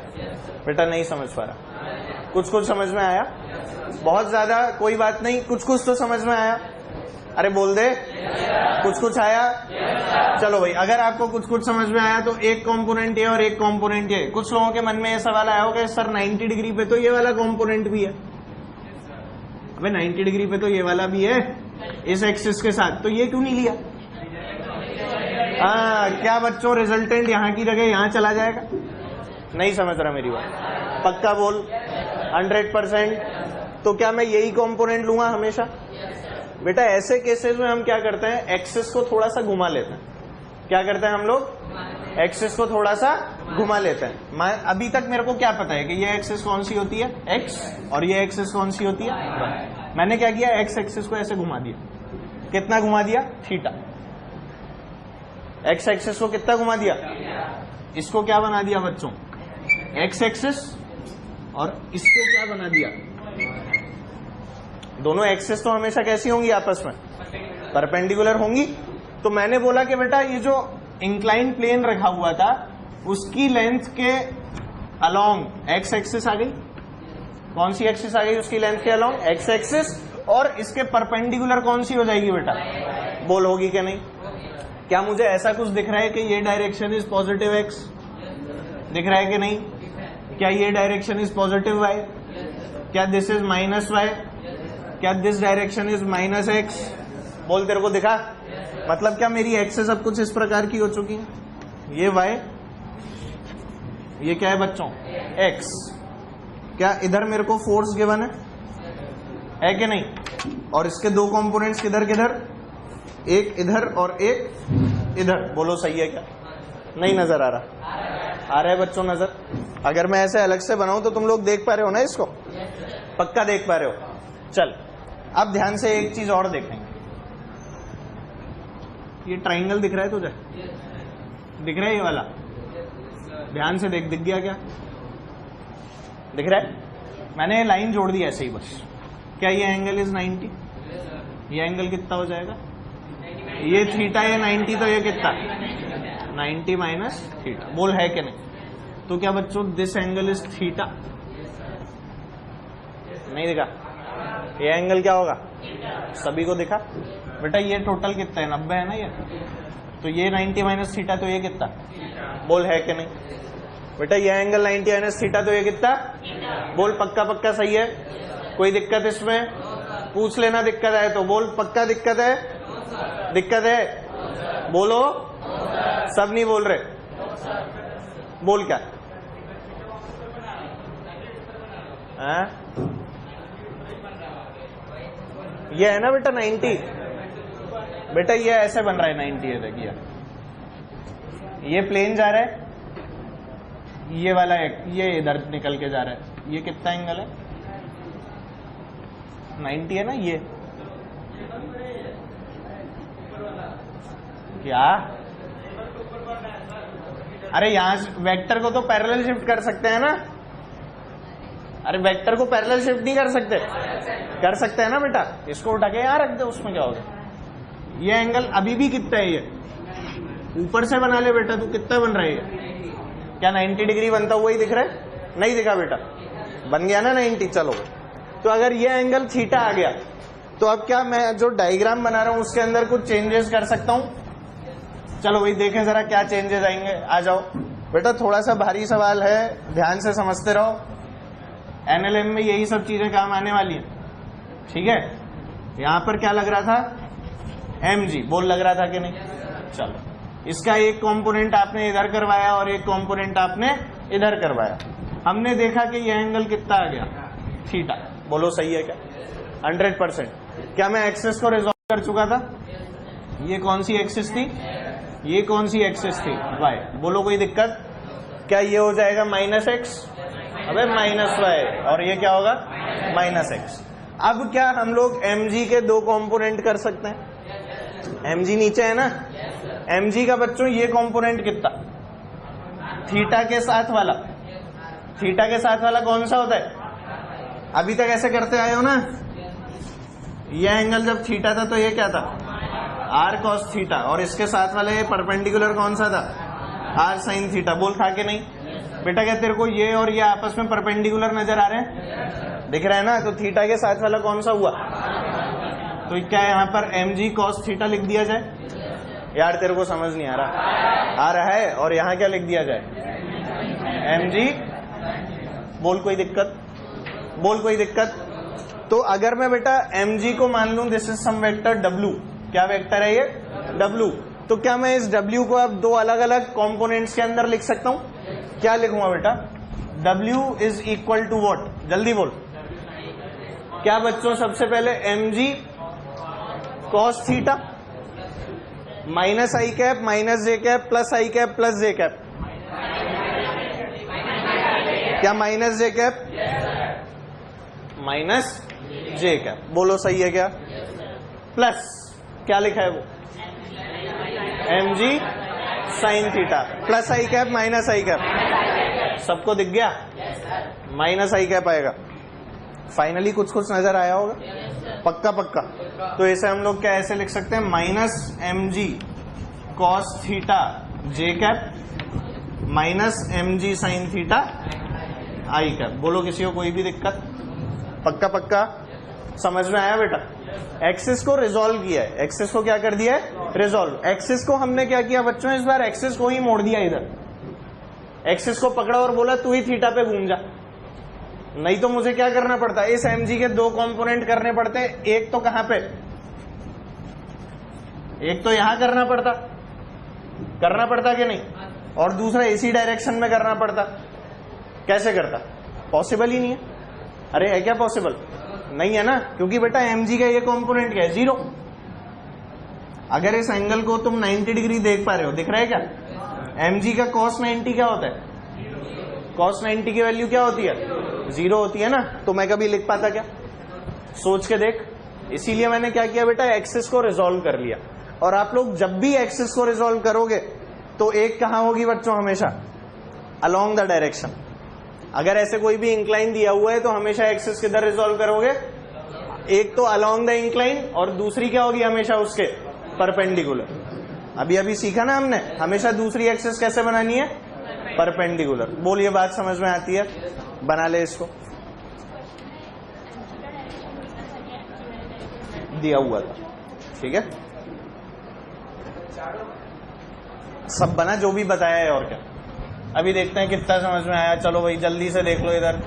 बेटा नहीं समझ पा रहा? कुछ कुछ समझ में आया? बहुत ज्यादा कोई बात नहीं, कुछ कुछ तो समझ में आया। अरे बोल दे, कुछ कुछ आया? चलो भाई, अगर आपको कुछ कुछ समझ में आया तो एक कंपोनेंट ये और एक कंपोनेंट ये। कुछ लोगों के मन में ये सवाल आया होगा सर 90 डिग्री पे तो ये वाला कंपोनेंट भी है। अबे 90 डिग्री पे तो ये वाला भी है इस एक्सिस के साथ, तो ये क्यों नहीं लिया? क्या बच्चों रिजल्टेंट यहाँ की जगह यहाँ चला जाएगा? नहीं समझ रहा मेरी बात? पक्का बोल 100%। तो क्या मैं यही कंपोनेंट लूंगा हमेशा? बेटा ऐसे केसेस में हम क्या करते हैं, एक्सिस को थोड़ा सा घुमा लेते हैं। क्या करते हैं हम लोग? एक्सिस को थोड़ा सा घुमा लेते हैं। अभी तक मेरे को क्या पता है कि ये एक्सिस कौन सी होती है? एक्स। और ये एक्सिस कौन सी होती है? मैंने क्या किया, एक्स एक्सिस को ऐसे घुमा दिया। कितना घुमा दिया? थीटा। एक्स एक्सिस को कितना घुमा दिया? इसको क्या बना दिया बच्चों? X axis. और इसको क्या बना दिया? दोनों एक्सिस तो हमेशा कैसी होंगी आपस में? परपेंडिकुलर होंगी। तो मैंने बोला कि बेटा ये जो इंक्लाइन प्लेन रखा हुआ था उसकी लेंथ के अलोंग एक्स एक्सिस आ गई। कौन सी एक्सिस आ गई उसकी लेंथ के अलोंग? X axis. और इसके परपेंडिकुलर कौन सी हो जाएगी बेटा? बोल होगी कि नहीं? क्या मुझे ऐसा कुछ दिख रहा है कि ये डायरेक्शन इज पॉजिटिव एक्स? दिख रहा है कि नहीं? क्या ये डायरेक्शन इज पॉजिटिव वाई? क्या दिस इज माइनस वाई? क्या this direction is minus x? बोल, तेरे को दिखा? मतलब क्या मेरी एक्सेस सब कुछ इस प्रकार की हो चुकी है? ये वाई, ये क्या है बच्चों? एक्स। क्या इधर मेरे को फोर्स गिवन है कि नहीं? और इसके दो कंपोनेंट्स किधर किधर? एक इधर और एक इधर। बोलो सही है क्या? नहीं नजर आ रहा? आ रहा है बच्चों नजर? अगर मैं ऐसे अलग से बनाऊं तो तुम लोग देख पा रहे हो ना इसको? पक्का देख पा रहे हो? चल अब ध्यान से एक चीज और देखेंगे। ये ट्राइंगल दिख रहा है तुझे? दिख रहा है ये वाला? ध्यान से देख, दिख गया क्या? दिख रहा है? मैंने लाइन जोड़ दी ऐसे ही बस। क्या ये एंगल इज 90? ये एंगल कितना हो जाएगा? ये थीटा, ये 90, तो ये कितना? 90 माइनस थीटा। बोल है कि नहीं? तो क्या बच्चों दिस एंगल इज थीटा? नहीं दिखा? ये एंगल क्या होगा? सभी को दिखा? बेटा ये टोटल कितना है? 90 है ना ये? तो ये 90 माइनस थीटा, तो ये कितना? बोल है कि नहीं? बेटा ये एंगल 90 माइनस थीटा, तो ये कितना? बोल पक्का पक्का सही है? कोई दिक्कत इसमें? पूछ लेना दिक्कत है तो। बोल पक्का दिक्कत है? दिक्कत है? बोलो। सब नहीं बोल रहे। बोल क्या? ये है ना बेटा 90? बेटा ये ऐसे बन रहा है 90 है, देखिए ये प्लेन जा रहा है, ये वाला ये इधर निकल के जा रहा है। ये कितना एंगल है? 90 है ना ये? क्या? अरे यहां वेक्टर को तो पैरेलल शिफ्ट कर सकते हैं ना? अरे वेक्टर को पैरेलल शिफ्ट नहीं कर सकते? कर सकते हैं ना बेटा? इसको उठा के यहां रख दे, उसमें क्या होगा? ये एंगल अभी भी कितना है? ये ऊपर से बना ले बेटा, तू कितना बन रहा है ये? क्या 90 डिग्री बनता हुआ ही दिख रहा है? नहीं दिखा बेटा? बन गया ना 90? चलो, तो अगर ये एंगल थीटा आ गया तो अब क्या मैं जो डायग्राम बना रहा हूं उसके अंदर कुछ चेंजेस कर सकता हूं? चलो भाई देखें जरा क्या चेंजेस आएंगे। आ जाओ बेटा, थोड़ा सा भारी सवाल है, ध्यान से समझते रहो। एनएलएम में यही सब चीजें काम आने वाली है, ठीक है? यहां पर क्या लग रहा था? mg। बोल लग रहा था कि नहीं? चलो, इसका एक कंपोनेंट आपने इधर करवाया और एक कंपोनेंट आपने इधर करवाया। हमने देखा कि ये एंगल कितना आ गया? थीटा। बोलो सही है क्या? 100%। क्या मैं एक्सिस को रिजॉल्व कर चुका था? ये कौन सी एक्सिस थी? ये कौन सी एक्सिस थी? वाई। बोलो कोई दिक्कत? क्या ये हो जाएगा माइनस एक्स? अबे माइनस वाई। और ये क्या होगा? Minus x. अब क्या हम लोग mg के दो कंपोनेंट कर सकते हैं? mg नीचे है ना? mg का बच्चों ये कंपोनेंट कितना? थीटा के साथ वाला। थीटा के साथ वाला कौन सा होता है? अभी तक ऐसे करते आए हो ना? ये एंगल जब थीटा था तो ये क्या था, आर कॉस थीटा, और इसके साथ वाला ये परपेंडिकुलर कौन सा था, आर साइन थीटा। बोल था कि नहीं बेटा, क्या तेरे को ये और ये आपस में परपेंडिकुलर नजर आ रहे हैं, दिख रहा है ना, तो थीटा के साथ वाला कौन सा हुआ, तो क्या यहाँ पर mg cos थीटा लिख दिया जाए, यार तेरे को समझ नहीं आ रहा है, और यहाँ क्या लिख दिया जाए, mg, बोल कोई दिक्कत, बोल कोई दिक्कत। तो अगर मैं बेटा mg को मान लूं this is some vector w, क्या वेक्टर है ये, w, तो क्या मैं इस w को अब दो अलग अलग कंपोनेंट्स के अंदर लिख सकता हूं, क्या लिखूंगा बेटा, w is equal to what, जल्दी बोल, क्या बच्चों, सबसे पहले mg cos थीटा minus I cap minus J cap plus I cap plus J cap, क्या minus J cap minus J cap, बोलो सही है क्या, प्लस क्या लिखा है वो, mg sine theta plus I cap minus I cap, सबको दिख गया, माइनस आई कैप आएगा। फाइनली कुछ कुछ नजर आया होगा, पक्का पक्का। तो इसे हम लोग क्या ऐसे लिख सकते हैं, minus mg cos theta J cap minus mg sine theta I cap. बोलो किसी को कोई भी दिक्कत, पक्का पक्का समझ में आया बेटा। एक्सिस को रिजॉल्व किया है, एक्सिस को क्या कर दिया है, रिजॉल्व। एक्सिस को हमने क्या किया बच्चों, इस बार एक्सिस को ही मोड़ दिया, इधर एक्सिस को पकड़ा और बोला तू ही थीटा पे घूम जा, नहीं तो मुझे क्या करना पड़ता, इस mg के दो कंपोनेंट करने पड़ते, एक तो कहां पे, एक तो यहां करना पड़ता कि नहीं, और दूसरा इसी डायरेक्शन में करना पड़ता। कैसे करता, पॉसिबल ही नहीं है। अरे है क्या पॉसिबल, नहीं है ना, क्योंकि बेटा mg का ये कंपोनेंट क्या है, 0। अगर इस एंगल को तुम 90 डिग्री देख पा रहे हो, दिख रहा है क्या, mg का cos 90 क्या होता है, cos 90 की वैल्यू क्या होती है, 0 होती है ना, तो मैं कभी लिख पाता क्या, सोच के देख। इसीलिए मैंने क्या किया बेटा, एक्सिस को रिजॉल्व कर लिया। और आप लोग जब भी एक्सिस को रिजॉल्व करोगे तो एक कहां होगी बच्चों, हमेशा अलोंग द डायरेक्शन। अगर ऐसे कोई भी इंक्लाइन दिया हुआ है तो हमेशा एक्सिस किधर रिजॉल्व करोगे, एक तो अलोंग द इंक्लाइन और दूसरी क्या होगी, हमेशा उसके परपेंडिकुलर। अभी सीखा ना हमने, हमेशा दूसरी एक्सिस कैसे बनानी है, परपेंडिकुलर। बोल ये बात समझ में आती है, बना ले इसको, दिया हुआ था, ठीक है, सब बना जो भी बताया है, और क्या। अभी देखते हैं कितना समझ में आया। चलो भाई जल्दी से देख लो इधर,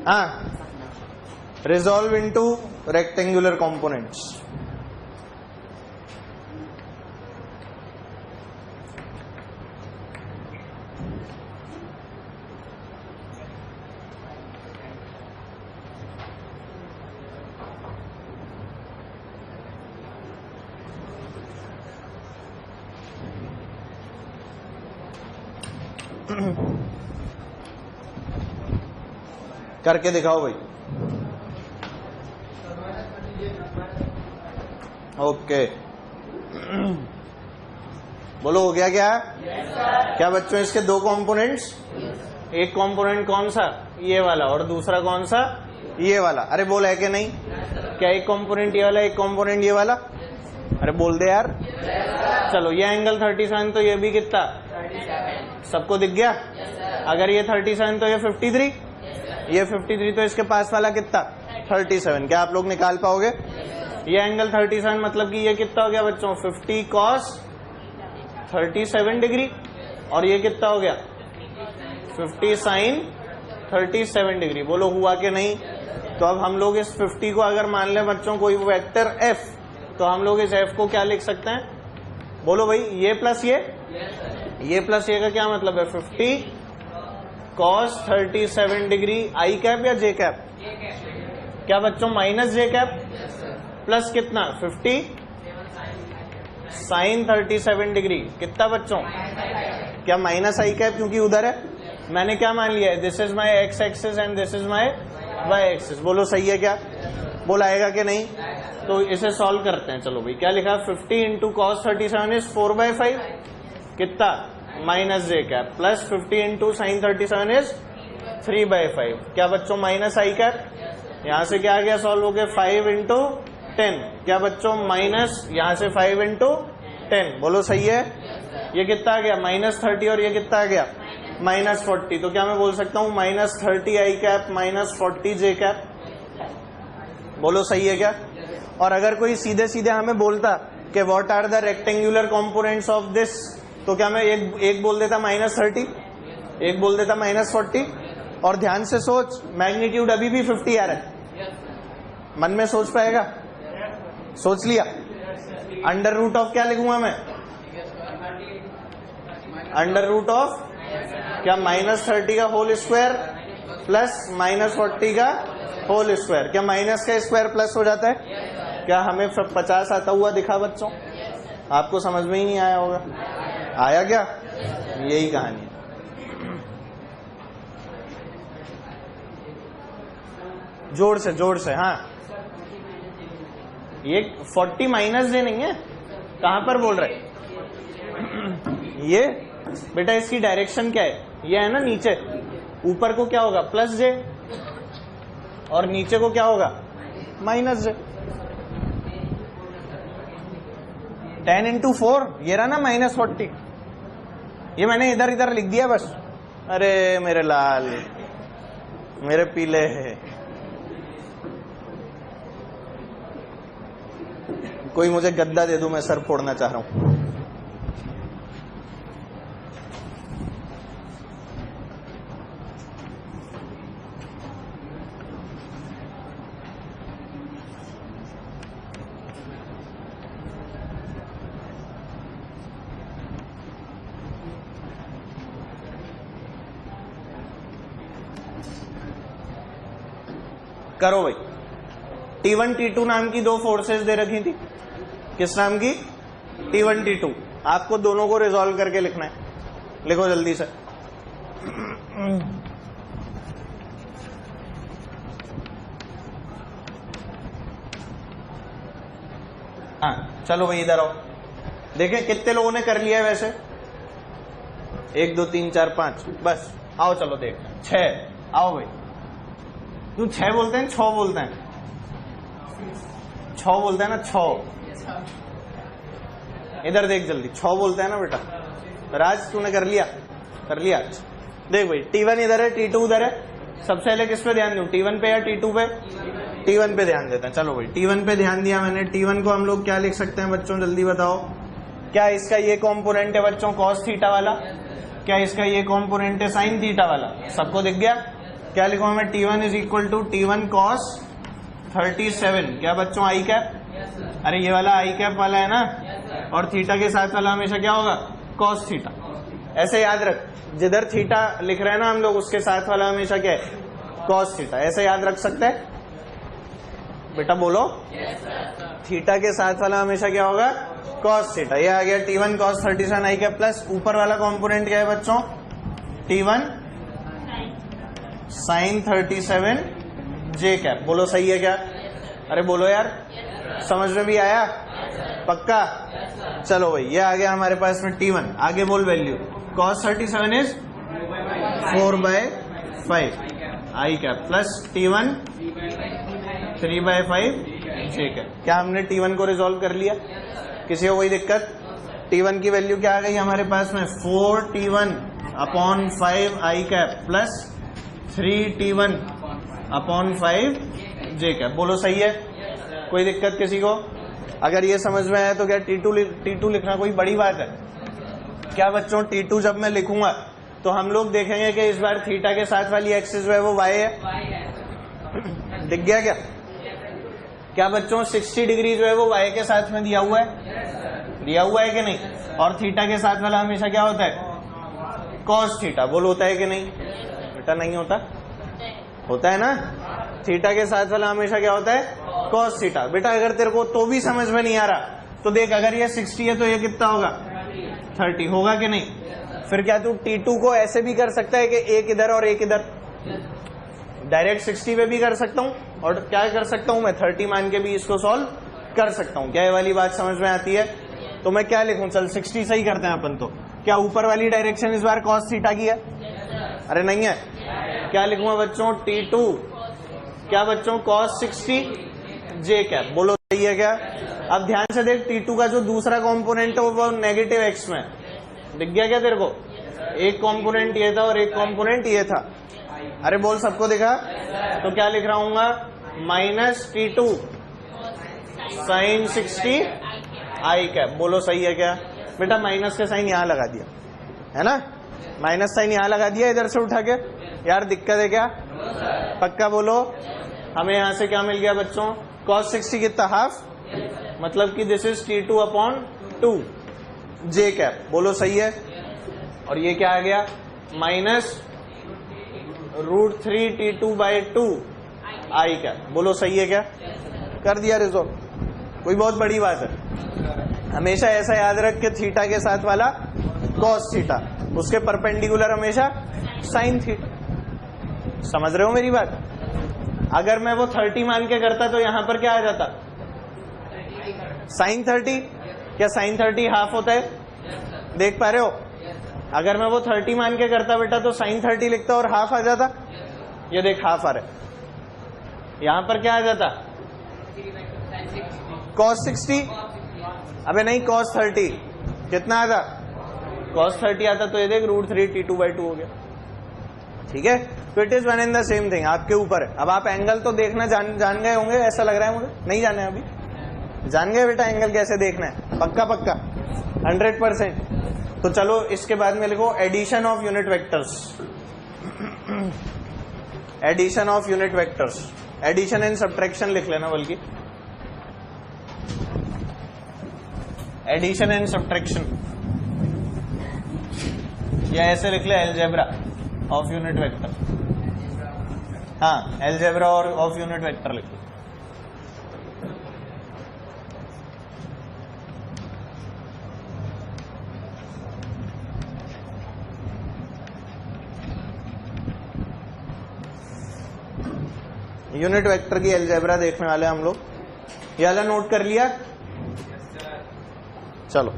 हाँ, resolve into rectangular components. करके दिखाओ भाई। ओके बोलो हो गया क्या? क्या बच्चों इसके दो कंपोनेंट्स, एक कंपोनेंट कौन सा ये वाला और दूसरा कौन सा ये वाला। अरे बोल है कि नहीं? क्या एक कंपोनेंट ये वाला एक कंपोनेंट ये वाला? अरे बोल दे यार। चलो ये एंगल 37 तो ये भी कितना, सबको दिख गया? अगर ये 37 तो ये 53, ये 53 तो इसके पास वाला कितना 37। क्या आप लोग निकाल पाओगे? ये एंगल 37 मतलब कि ये कितना हो गया बच्चों 50 cos 37 डिग्री और ये कितना हो गया 50 sin 37 डिग्री। बोलो हुआ कि नहीं? तो अब हम लोग इस 50 को अगर मान लें बच्चों कोई वेक्टर f, तो हम लोग इस f को क्या लिख सकते हैं? बोलो भाई ये प्लस ये प्लस ये का क्या मतलब है 50 cos 37 डिग्री आई कैप या जे कैप? क्या बच्चों माइनस जे कैप प्लस कितना 50 साइन 37 डिग्री कितना बच्चों? क्या माइनस आई कैप क्योंकि उधर है। मैंने क्या मान लिया है this is my X axis and this is my Y axis. बोलो सही है क्या? बोल आएगा कि नहीं? तो इसे सॉल्व करते हैं। चलो भाई क्या लिखा 50 इंटू कॉस 37 इज 4/5 कितना minus J cap plus 50 into sine 37 is 3/5। क्या बच्चों माइनस आई कैप, यहां से क्या आ गया सॉल्व हो गया 5 इंटू 10। क्या बच्चों माइनस यहां से 5 इंटू 10, बोलो सही है। ये कितना आ गया -30 और ये कितना आ गया -40। तो क्या मैं बोल सकता हूं -30 आई कैप -40 जे कैप, बोलो सही है क्या। और अगर कोई सीधे सीधे हमें बोलता कि what are the rectangular components of this, तो क्या मैं एक बोल देता -30, एक बोल देता -40। और ध्यान से सोच, मैग्नीट्यूड अभी भी 50 आ रहा है, मन में सोच पाएगा, सोच लिया। अंडर रूट ऑफ क्या लिखूंगा मैं, अंडर रूट ऑफ क्या -30 का होल स्क्वायर प्लस -40 का होल स्क्वायर। क्या माइनस का स्क्वायर प्लस हो जाता है, क्या हमें 50 आता हुआ दिखा बच्चों, आपको समझ में ही नहीं आया होगा, आया क्या, यही कहानी है। जोड़ से हाँ, ये 40 माइनस जे नहीं है, कहां पर बोल रहे ये बेटा, इसकी डायरेक्शन क्या है, ये है ना नीचे, ऊपर को क्या होगा प्लस जे और नीचे को क्या होगा माइनस जे। 10 इंटू 4 ये रहा ना -40, ये मैंने इधर इधर लिख दिया बस। अरे मेरे लाल, मेरे पीले है, कोई मुझे गद्दा दे दो, मैं सर फोड़ना चाह रहा हूं। करो भाई, T1 T2 नाम की दो फोर्सेस दे रखी थी, किस नाम की, T1 T2। आपको दोनों को रिजॉल्व करके लिखना है, लिखो जल्दी से। हाँ चलो भाई इधर आओ, देखें कितने लोगों ने कर लिया है वैसे, 1 2 3 4 5, बस आओ चलो देख 6। आओ भाई, तू 6 बोलते हैं 6 बोलते हैं, 6 बोलते हैं ना 6, इधर देख जल्दी, 6 बोलते हैं ना बेटा। राज तूने कर लिया, कर लिया। देख भाई T1 इधर है, T2 उधर है, सबसे पहले किस पे ध्यान दूं, T1 पे या T2 पे, T1 पे ध्यान देते हैं। चलो भाई T1 पे ध्यान दिया मैंने, T1 को हम लोग क्या लिख सकते हैं बच्चों, जल्दी बताओ। क्या इसका ये कॉम्पोनेंट है बच्चों cos थीटा वाला, क्या इसका ये कॉम्पोनेंट है sin थीटा वाला, सबको दिख गया। क्या लिखूंगा मैं, T1 is equal to T1 cos 37, क्या बच्चों आई कैप, अरे ये वाला आई कैप वाला है ना, और थीटा के साथ वाला हमेशा क्या होगा cos थीटा। ऐसे याद रख, जिधर थीटा लिख रहे हैं ना हम लोग, उसके साथ वाला हमेशा क्या है cos थीटा, ऐसे याद रख सकते हैं बेटा, बोलो। थीटा के साथ वाला हमेशा क्या होगा cos थीटा। ये आ गया T1 cos 37 आई कैप प्लस ऊपर वाला कॉम्पोनेंट क्या है बच्चों, T1 sin 37 जे कैप, बोलो सही है क्या, अरे बोलो यार, समझ में भी आया पक्का। चलो भाई ये आ गया हमारे पास में T1, आगे बोल value, cos 37 is 4/5 I cap plus T1 3/5 J cap. क्या हमने T1 को रिजॉल्व कर लिया, किसी को कोई दिक्कत। T1 की वैल्यू क्या आ गई हमारे पास में, 4T1/5 आई कैप प्लस 3T1/5 जे कैप, बोलो सही है, कोई दिक्कत किसी को। अगर ये समझ में आया तो क्या T2 लिखना कोई बड़ी बात है क्या बच्चों। T2 जब मैं लिखूंगा तो हम लोग देखेंगे कि इस बार थीटा के साथ वाली एक्सिस जो है वो y है, दिख गया क्या। क्या बच्चों 60 डिग्री जो है वो y के साथ में दिया हुआ है, दिया हुआ है कि नहीं, और थीटा के साथ वाला हमेशा क्या होता है cos थीटा, बोलो होता है कि नहीं बेटा, नहीं होता, होता है ना, थीटा के साथ वाला हमेशा क्या होता है cos थीटा। बेटा अगर तेरे को तो भी समझ में नहीं आ रहा तो देख, अगर ये 60 है तो ये कितना होगा 30 होगा कि नहीं। फिर क्या तू T2 को ऐसे भी कर सकता है कि एक इधर और एक इधर, डायरेक्ट 60 पे भी कर सकता हूँ, और क्या कर सकता हूँ मैं 30 मान के भी इसको सॉल्व कर सकता हूँ। क्या ये वाली बात समझ में आती है। तो मैं क्या लिखूं, चल 60 सही करते हैं अपन। तो क्या ऊपर वाली डायरेक्शन इस बार cos थीटा की है? अरे नहीं है। क्या लिखूंगा बच्चों, T2 क्या बच्चों, cos 60 j कैप। बोलो सही है क्या? अब ध्यान से देख, T2 का जो दूसरा कंपोनेंट है वो नेगेटिव x में दिख गया क्या तेरे को? एक कंपोनेंट ये था और एक कंपोनेंट ये था। अरे बोल, सबको दिखा? तो क्या लिख रहा हूँ, माइनस T2 साइन 60 आई कैप। बोलो सही है क्या? बेटा माइनस का साइन यहां लगा दिया है ना, माइनस साइन यहां लगा दिया इधर से उठा के। यार दिक्कत है क्या? पक्का बोलो। हमें यहां से क्या मिल गया बच्चों, cos 60 कितना, हाफ, मतलब कि this is T2 upon 2 J cap. बोलो सही है। और ये क्या आ गया, minus √3 T2 by 2 I cap. बोलो सही है क्या? कर दिया रिजॉल्व। कोई बहुत बड़ी बात है? हमेशा ऐसा याद रख के थीटा के साथ वाला cos थीटा, उसके परपेंडिकुलर हमेशा साइन थीटा। समझ रहे हो मेरी बात? अगर मैं वो 30 मान के करता तो यहां पर क्या आ जाता, साइन 30। क्या साइन 30 हाफ होता है? देख पा रहे हो? अगर मैं वो 30 मान के करता बेटा तो साइन 30 लिखता और हाफ आ जाता। ये देख हाफ आ रहा है। यहां पर क्या आ जाता, cos 60। अबे नहीं, cos 30 कितना आता, cos 30 आता। तो ये देख √3 T2 बाई 2 हो गया। ठीक है, तो it is one and the same thing, आपके ऊपर है। अब आप एंगल तो देखना जान गए होंगे, ऐसा लग रहा है मुझे। नहीं जाने अभी? जान गए बेटा एंगल कैसे देखना है? पक्का पक्का 100%। तो चलो इसके बाद में लिखो addition of unit vectors. Addition of unit vectors, addition and subtraction लिख लेना, बल्कि एडिशन एंड सब्ट्रैक्शन, या ऐसे लिख ले अलजेब्रा ऑफ यूनिट वेक्टर। हाँ, अलजेब्रा और ऑफ यूनिट वेक्टर लिख लो। यूनिट वेक्टर की अलजेब्रा देखने वाले हम लोग। ये वाला नोट कर लिया? चलो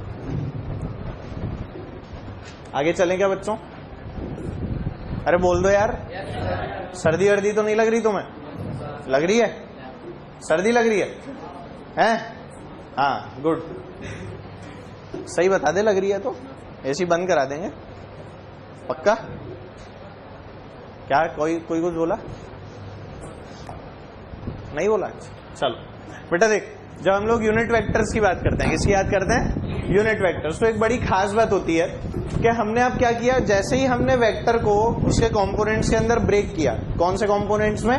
आगे चलें क्या बच्चों? अरे बोल दो यार। सर्दी वर्दी तो नहीं लग रही तुम्हें? लग रही है? सर्दी लग रही है? हैं? हाँ गुड, सही बता दे, लग रही है तो एसी बंद करा देंगे। पक्का? क्या कोई कुछ बोला? नहीं बोला? चलो बेटा देख, जब हम लोग यूनिट वेक्टर्स की बात करते हैं, किसकी याद करते हैं? Unit vectors. तो एक बड़ी खास बात होती है कि हमने अब क्या किया, जैसे ही हमने वेक्टर को उसके कंपोनेंट्स के अंदर ब्रेक किया, कौन से कंपोनेंट्स में?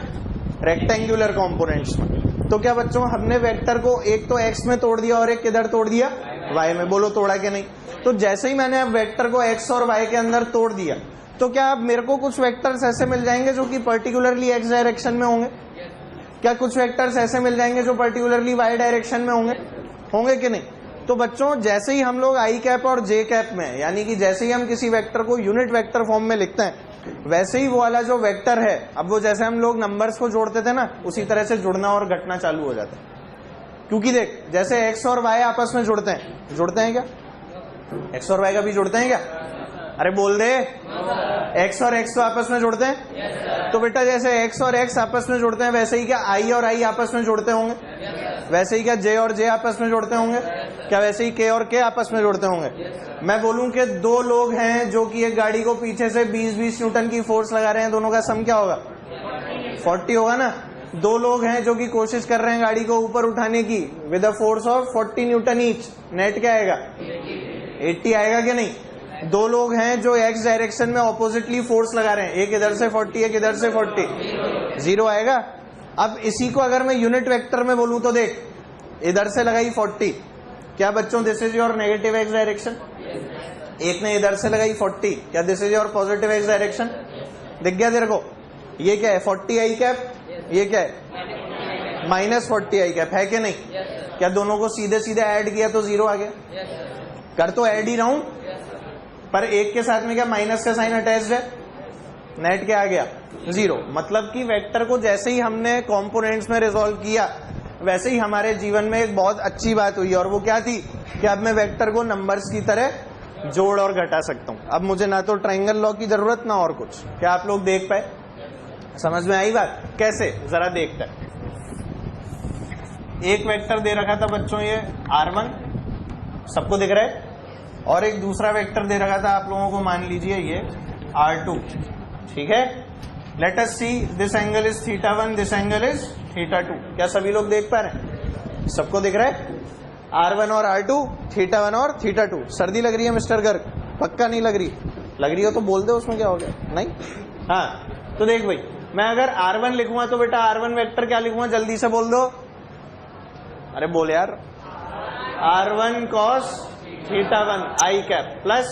रेक्टेंगुलर कंपोनेंट्स में। तो क्या बच्चों, हमने वेक्टर को एक तो एक्स में तोड़ दिया और एक किधर तोड़ दिया? वाई में। बोलो तोड़ा कि नहीं? तो जैसे ही मैंने अब वेक्टर को एक्स और वाई के अंदर तोड़ दिया, तो क्या अब मेरे को कुछ वेक्टर्स ऐसे मिल जाएंगे जो कि पर्टिकुलरली एक्स डायरेक्शन में होंगे? क्या कुछ वेक्टर्स ऐसे मिल जाएंगे जो पर्टिकुलरली वाई डायरेक्शन में होंगे कि नहीं? तो बच्चों जैसे ही हम लोग आई कैप और जे कैप में, यानी कि जैसे ही हम किसी वेक्टर को यूनिट वेक्टर फॉर्म में लिखते हैं, वैसे ही वो वाला जो वेक्टर है, अब वो जैसे हम लोग नंबर्स को जोड़ते थे ना, उसी तरह से जुड़ना और घटना चालू हो जाता है। क्योंकि देख, जैसे एक्स और वाई आपस में जुड़ते हैं क्या? एक्स और वाई का भी जुड़ते हैं क्या? अरे बोल दे। एक्स और एक्स तो आपस में जुड़ते हैं। तो बेटा जैसे एक्स और एक्स आपस में जुड़ते हैं, वैसे ही क्या आई और आई आपस में जुड़ते होंगे? वैसे ही क्या जे और जे आपस में जुड़ते होंगे? क्या वैसे ही के और के आपस में जुड़ते होंगे? मैं बोलूं कि दो लोग हैं जो कि एक गाड़ी को पीछे से 20-20 न्यूटन की फोर्स लगा रहे हैं, दोनों का सम क्या होगा? 40 होगा ना। दो लोग हैं जो कि कोशिश कर रहे हैं गाड़ी को ऊपर उठाने की with a force of 40 Newton each, net क्या आएगा? 80 आएगा कि नहीं? दो लोग हैं जो एक्स डायरेक्शन में ऑपोजिटली फोर्स लगा रहे हैं, एक इधर से 40 एक इधर से 40, 0 आएगा। अब इसी को अगर मैं यूनिट वेक्टर में बोलूं तो देख, इधर से लगाई 40, क्या बच्चों this is your negative x direction? एक ने इधर से लगाई 40, क्या this is your positive x direction? दिख गया तेरे को? ये क्या है? 40 आई कैप, ये क्या है? -40 आई कैप, है कि नहीं? क्या दोनों को सीधे सीधे ऐड किया तो 0 आ गया? कर तो ऐड ही रहा हूं, पर एक के साथ में क्या माइनस का साइन अटैच्ड है, नेट क्या आ गया? 0। मतलब कि वेक्टर को जैसे ही हमने कंपोनेंट्स में रिजॉल्व किया, वैसे ही हमारे जीवन में एक बहुत अच्छी बात हुई, और वो क्या थी कि अब मैं वेक्टर को नंबर्स की तरह जोड़ और घटा सकता हूं। अब मुझे ना तो ट्रायंगल लॉ की जरूरत ना और कुछ। क्या आप लोग देख पाए? समझ में आई बात? कैसे, जरा देखते हैं। एक वेक्टर दे रखा था बच्चों ये R1, सबको दिख रहा है, और एक दूसरा वेक्टर दे रखा था आप लोगों को, मान लीजिए ये R2, ठीक है। Let us see, this angle is θ1, this angle is θ2। क्या सभी लोग देख पा रहे हैं? सबको दिख रहा है? R1 और R2, θ1 और θ2। सर्दी लग रही है मिस्टर गर्ग? पक्का नहीं लग रही? लग रही हो तो बोल दो, उसमें क्या हो गया? नहीं? हाँ, तो देख भाई, मैं अगर R1 लिखूंगा तो बेटा R1 वेक्टर क्या लिखूंगा, जल्दी से बोल दो। अरे बोल यार। R1 cos θ1 I cap plus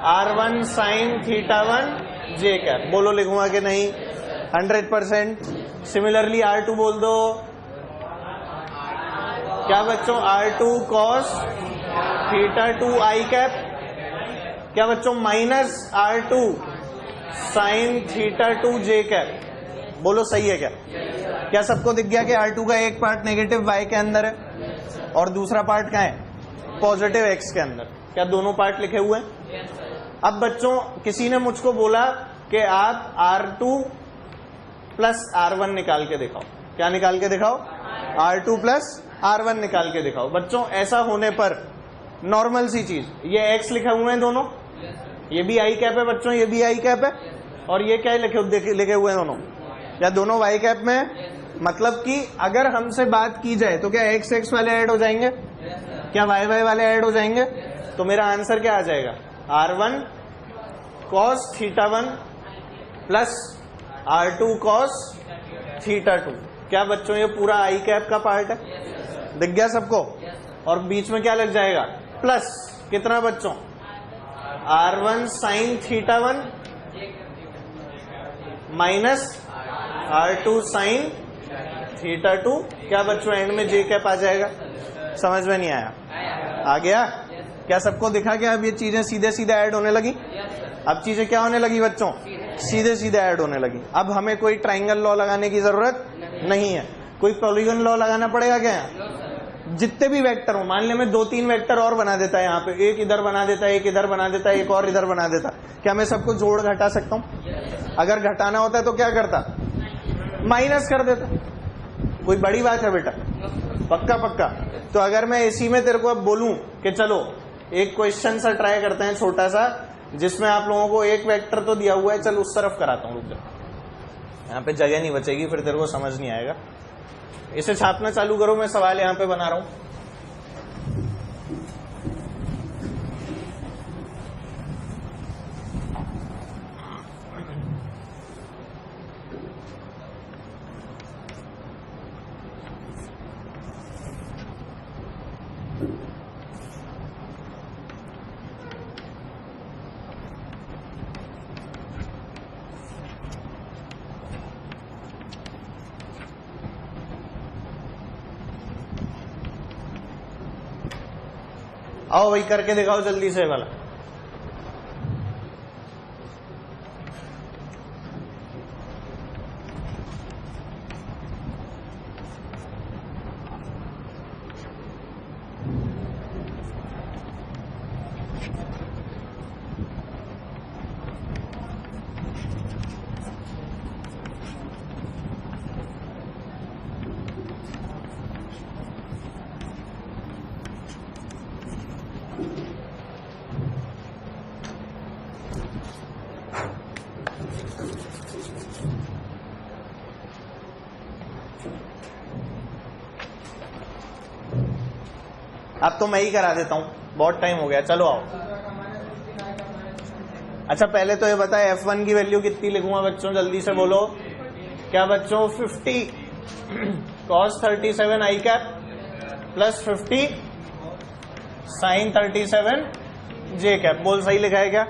R1 sin θ1 J cap. बोलो लिखूंगा कि नहीं? 100%। सिमिलरली R2 बोल दो। क्या बच्चों? R2 cos θ2 I cap. क्या बच्चों? Minus R2 sin θ2 J cap. बोलो सही है क्या? क्या सबको दिख गया कि R2 का एक पार्ट नेगेटिव y के अंदर है और दूसरा पार्ट क्या है? पॉजिटिव x के अंदर। क्या दोनों पार्ट लिखे हुए हैं? अब बच्चों किसी ने मुझको बोला कि आप R2 प्लस R1 निकाल के दिखाओ। क्या निकाल के दिखाओ? R2 प्लस R1 निकाल के दिखाओ। बच्चों ऐसा होने पर नॉर्मल सी चीज, ये x लिखे हुए हैं दोनों, ये भी I कैप है बच्चों, ये भी I कैप है, और ये क्या लिखे हुए हैं दोनों? या दोनों y कैप में है। मतलब कि अगर हमसे बात की जाए तो क्या x x वाले ऐड हो जाएंगे? क्या y y वाले ऐड हो जाएंगे? तो मेरा आंसर क्या आ जाएगा? R1 cos θ1 plus R2 cos θ2। क्या बच्चों ये पूरा I कैप का पार्ट है? दिख गया सबको? और बीच में क्या लग जाएगा? प्लस कितना बच्चों? R1 sin θ1 minus R2 sin θ2। क्या बच्चों एंड में J कैप आ जाएगा? समझ में नहीं आया? आ गया? क्या सबको दिखा? क्या अब ये चीजें सीधे सीधे ऐड होने लगी? अब चीजें क्या होने लगी बच्चों? सीधे सीधे ऐड होने लगी। अब हमें कोई ट्रायंगल लॉ लगाने की जरूरत नहीं है। कोई पॉलीगन लॉ लगाना पड़ेगा क्या? जितने भी वेक्टर हो, मान ले मैं 2-3 वेक्टर और बना देता है यहाँ पे, एक इधर बना देता है, एक इधर बना देता है, एक और इधर बना देता, क्या मैं सबको जोड़ घटा सकता हूँ? अगर घटाना होता है तो क्या करता? माइनस कर देता। कोई बड़ी बात है बेटा? पक्का पक्का। तो अगर मैं इसी में तेरे को अब बोलूं कि चलो एक क्वेश्चन सा ट्राई करते हैं छोटा सा, जिसमें आप लोगों को एक वेक्टर तो दिया हुआ है, चल उस तरफ कराता हूँ। रुक जा, यहाँ पे जगह नहीं बचेगी, फिर तेरे को समझ नहीं आएगा। इसे छापना चालू करो, मैं सवाल यहाँ पे बना रहा हूँ। आओ भाई करके दिखाओ जल्दी से वाला। अब तो मैं ही करा देता हूं, बहुत टाइम हो गया। चलो आओ। अच्छा पहले तो ये बताए F1 की वैल्यू कितनी लिखूंगा बच्चों, जल्दी से बोलो। क्या बच्चों? 50 cos 37 I cap plus 50 sin 37 J cap. बोल सही लिखा है क्या?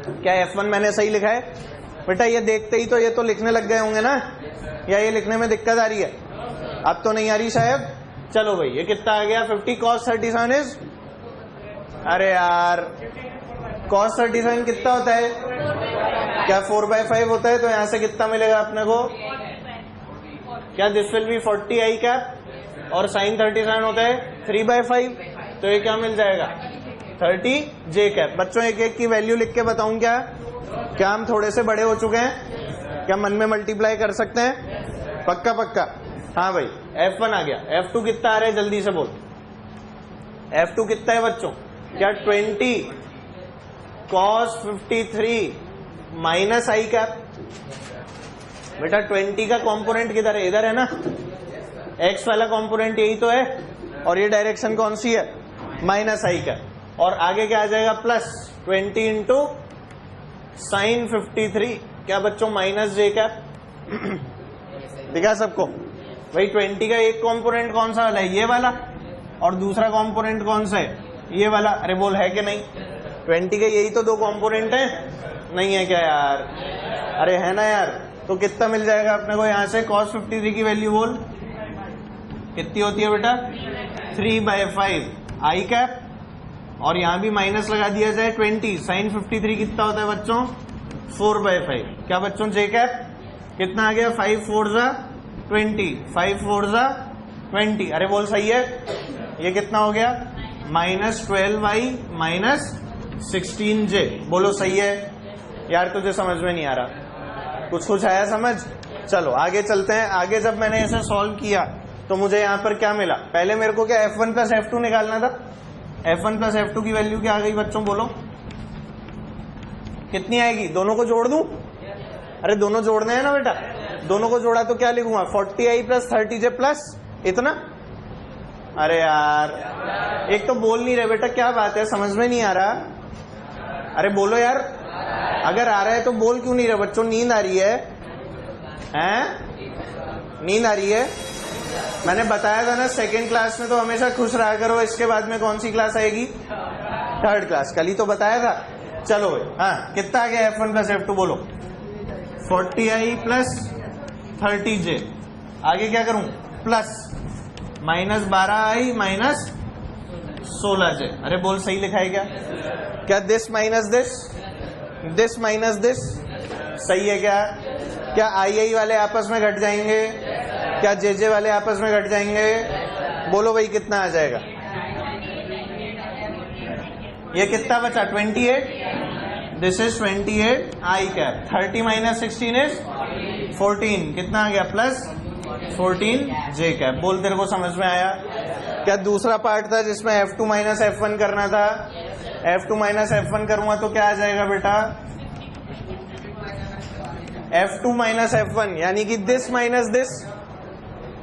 क्या F1 मैंने सही लिखा है? बेटा ये देखते ही तो ये तो लिखने लग गए होंगे ना, या ये लिखने में दिक्कत आ रही है? अब तो नहीं आ रही शायद। चलो भाई ये कितना आ गया? 50 cos 37 इज, अरे यार cos 37 कितना होता है? क्या 4/5 होता है? तो यहां से कितना मिलेगा अपने को? क्या this will B 40 I cap और साइन 37 होता है 3/5, तो ये क्या मिल जाएगा 30 जे कैप। बच्चों एक एक की वैल्यू लिख के बताऊं क्या हम थोड़े से बड़े हो चुके हैं? क्या मन में मल्टीप्लाई कर सकते हैं? पक्का पक्का? हाँ भाई, F1 आ गया। F2 कितना आ रहा है जल्दी से बोल। F2 कितना है बच्चों? क्या 20 cos 53 माइनस आई कैप। बेटा 20 का कंपोनेंट किधर है? इधर है ना, x वाला कंपोनेंट यही तो है, और ये डायरेक्शन कौन सी है? Minus I cap. और आगे क्या आ जाएगा? प्लस 20 इंटू साइन 53, क्या बच्चों माइनस जे कैप। दिखा सबको? भाई 20 का एक कंपोनेंट कौन सा वाला है? ये वाला, और दूसरा कंपोनेंट कौन सा है? ये वाला। अरे बोल है कि नहीं? 20 के यही तो दो कंपोनेंट हैं, नहीं है क्या यार? अरे है ना यार। तो कितना मिल जाएगा अपने को यहाँ से? cos 53 की वैल्यू बोल कितनी होती है बेटा? 3/5 आई कैप, और यहाँ भी माइनस लगा दिया जाए 20, साइन 53 कितना होता है बच्चों? 4/5। क्या बच्चों जे कैप कितना आ गया? 5 4 20, 5 4 20। अरे बोल सही है? ये कितना हो गया? -12i -16j। बोलो सही है यार? तुझे समझ में नहीं आ रहा? कुछ आया समझ? चलो आगे चलते हैं। आगे जब मैंने इसे सॉल्व किया तो मुझे यहाँ पर क्या मिला? पहले मेरे को क्या F1 प्लस F2 निकालना था। F1 प्लस F2 की वैल्यू क्या आ गई बच्चों? बोलो कितनी आएगी? दोनों को जोड़ दूं? अरे दोनों जोड़ने हैं ना बेटा। दोनों को जोड़ा तो क्या लिखूंगा? 40i प्लस 30j प्लस इतना। अरे यार एक तो बोल नहीं रहे बेटा, क्या बात है? समझ में नहीं आ रहा? अरे बोलो यार, अगर आ रहा है तो बोल क्यों नहीं रहे बच्चों? नींद आ रही है? हैं? नींद आ रही है? मैंने बताया था ना सेकंड क्लास में तो हमेशा खुश रहा करो, इसके बाद में कौन सी क्लास आएगी? Third class. कल ही तो बताया था। चलो हाँ, कितना आ गया F1 प्लस F2 बोलो? 40i plus 30j। आगे क्या करूं? Plus -12i -16j। अरे बोल सही लिखा है क्या? क्या this minus this minus this सही है क्या? क्या आई वाले आपस में घट जाएंगे? क्या जे वाले आपस में घट जाएंगे? बोलो भाई कितना आ जाएगा? ये कितना बचा? 28। This is 28 I cap. 30 minus 16 is 14। कितना आ गया? प्लस 14 जे कैप। बोल तेरे को समझ में आया? क्या दूसरा पार्ट था जिसमें F2 माइनस F1 करना था? F2 माइनस F1 करूंगा तो क्या आ जाएगा बेटा? F2 माइनस F1 यानी कि दिस माइनस दिस।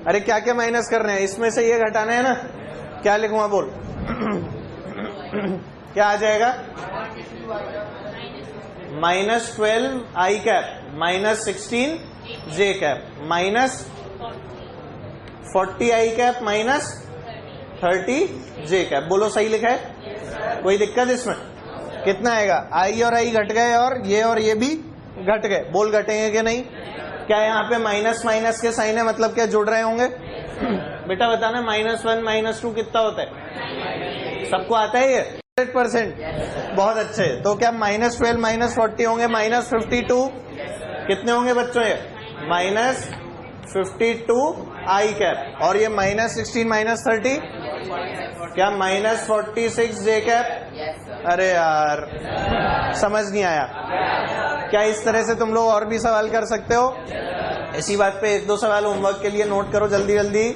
अरे क्या क्या माइनस कर रहे हैं? इसमें से ये घटाना है ना। क्या लिखूंगा बोल? क्या आ जाएगा? -12 आई कैप -16 जे कैप -40 आई कैप -30 जे कैप। बोलो सही लिखा है? कोई दिक्कत इसमें? कितना आएगा? आई और आई घट गए और ये भी घट गए। बोल घटेंगे कि नहीं? क्या यहाँ पे माइनस माइनस के साइन है, मतलब क्या जुड़ रहे होंगे? बेटा बताना -1 -2 कितना होता है? सबको आता है ये? 100%। बहुत अच्छे। तो क्या -12 -40 होंगे -52? कितने होंगे बच्चों ये? -52 आई कैप। और ये -16 -30 क्या? -46 जे कैप। अरे यार समझ नहीं आया क्या? इस तरह से तुम लोग और भी सवाल कर सकते हो। इसी बात पे 1-2 सवाल होमवर्क के लिए नोट करो जल्दी जल्दी।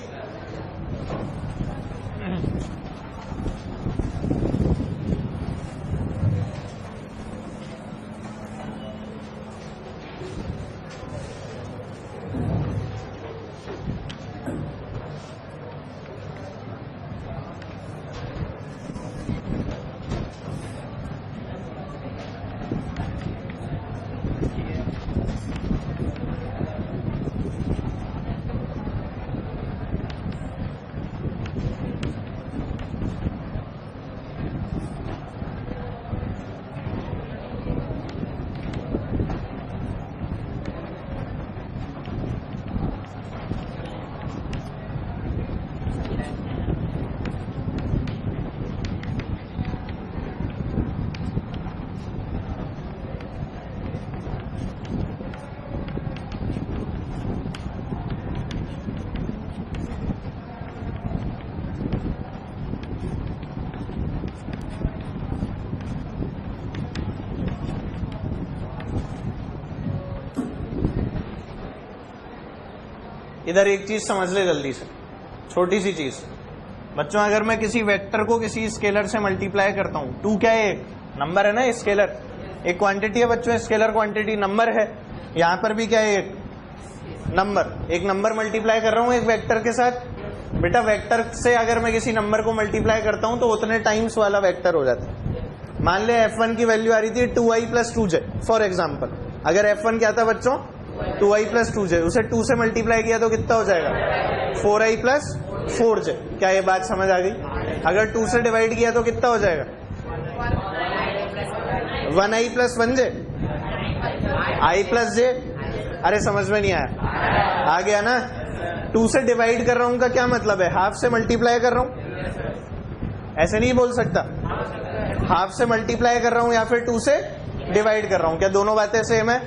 इधर एक चीज समझ ले जल्दी से, छोटी सी चीज बच्चों, अगर मैं किसी वेक्टर को किसी स्केलर से मल्टीप्लाई करता हूं, 2 क्या है, एक नंबर है ना, स्केलर एक क्वांटिटी है बच्चों, स्केलर क्वांटिटी नंबर है, यहां पर भी क्या है, एक नंबर मल्टीप्लाई कर रहा हूं एक वेक्टर के साथ। बेटा वेक्टर से अगर मैं किसी नंबर को मल्टीप्लाई करता हूं तो उतने टाइम्स वाला वेक्टर हो जाता है। मान ले f1 की वैल्यू आ रही थी 2i + 2j फॉर एग्जाम्पल, अगर f1 क्या था बच्चों 2i + 2j, उसे 2 से मल्टीप्लाई किया तो कितना हो जाएगा 4i + 4j। क्या ये बात समझ आ गई? अगर 2 से डिवाइड किया तो कितना हो जाएगा 1i + 1j, i + j। अरे समझ में नहीं आया? आ गया ना? 2 से डिवाइड कर रहा हूं का क्या मतलब है, हाफ से मल्टीप्लाई कर रहा हूं, ऐसे नहीं बोल सकता, हाफ से मल्टीप्लाई कर रहा हूं या फिर 2 से डिवाइड कर रहा हूं, क्या दोनों बातें सेम है?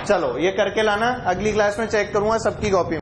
चलो ये करके लाना, अगली क्लास में चेक करूंगा सबकी कॉपी में।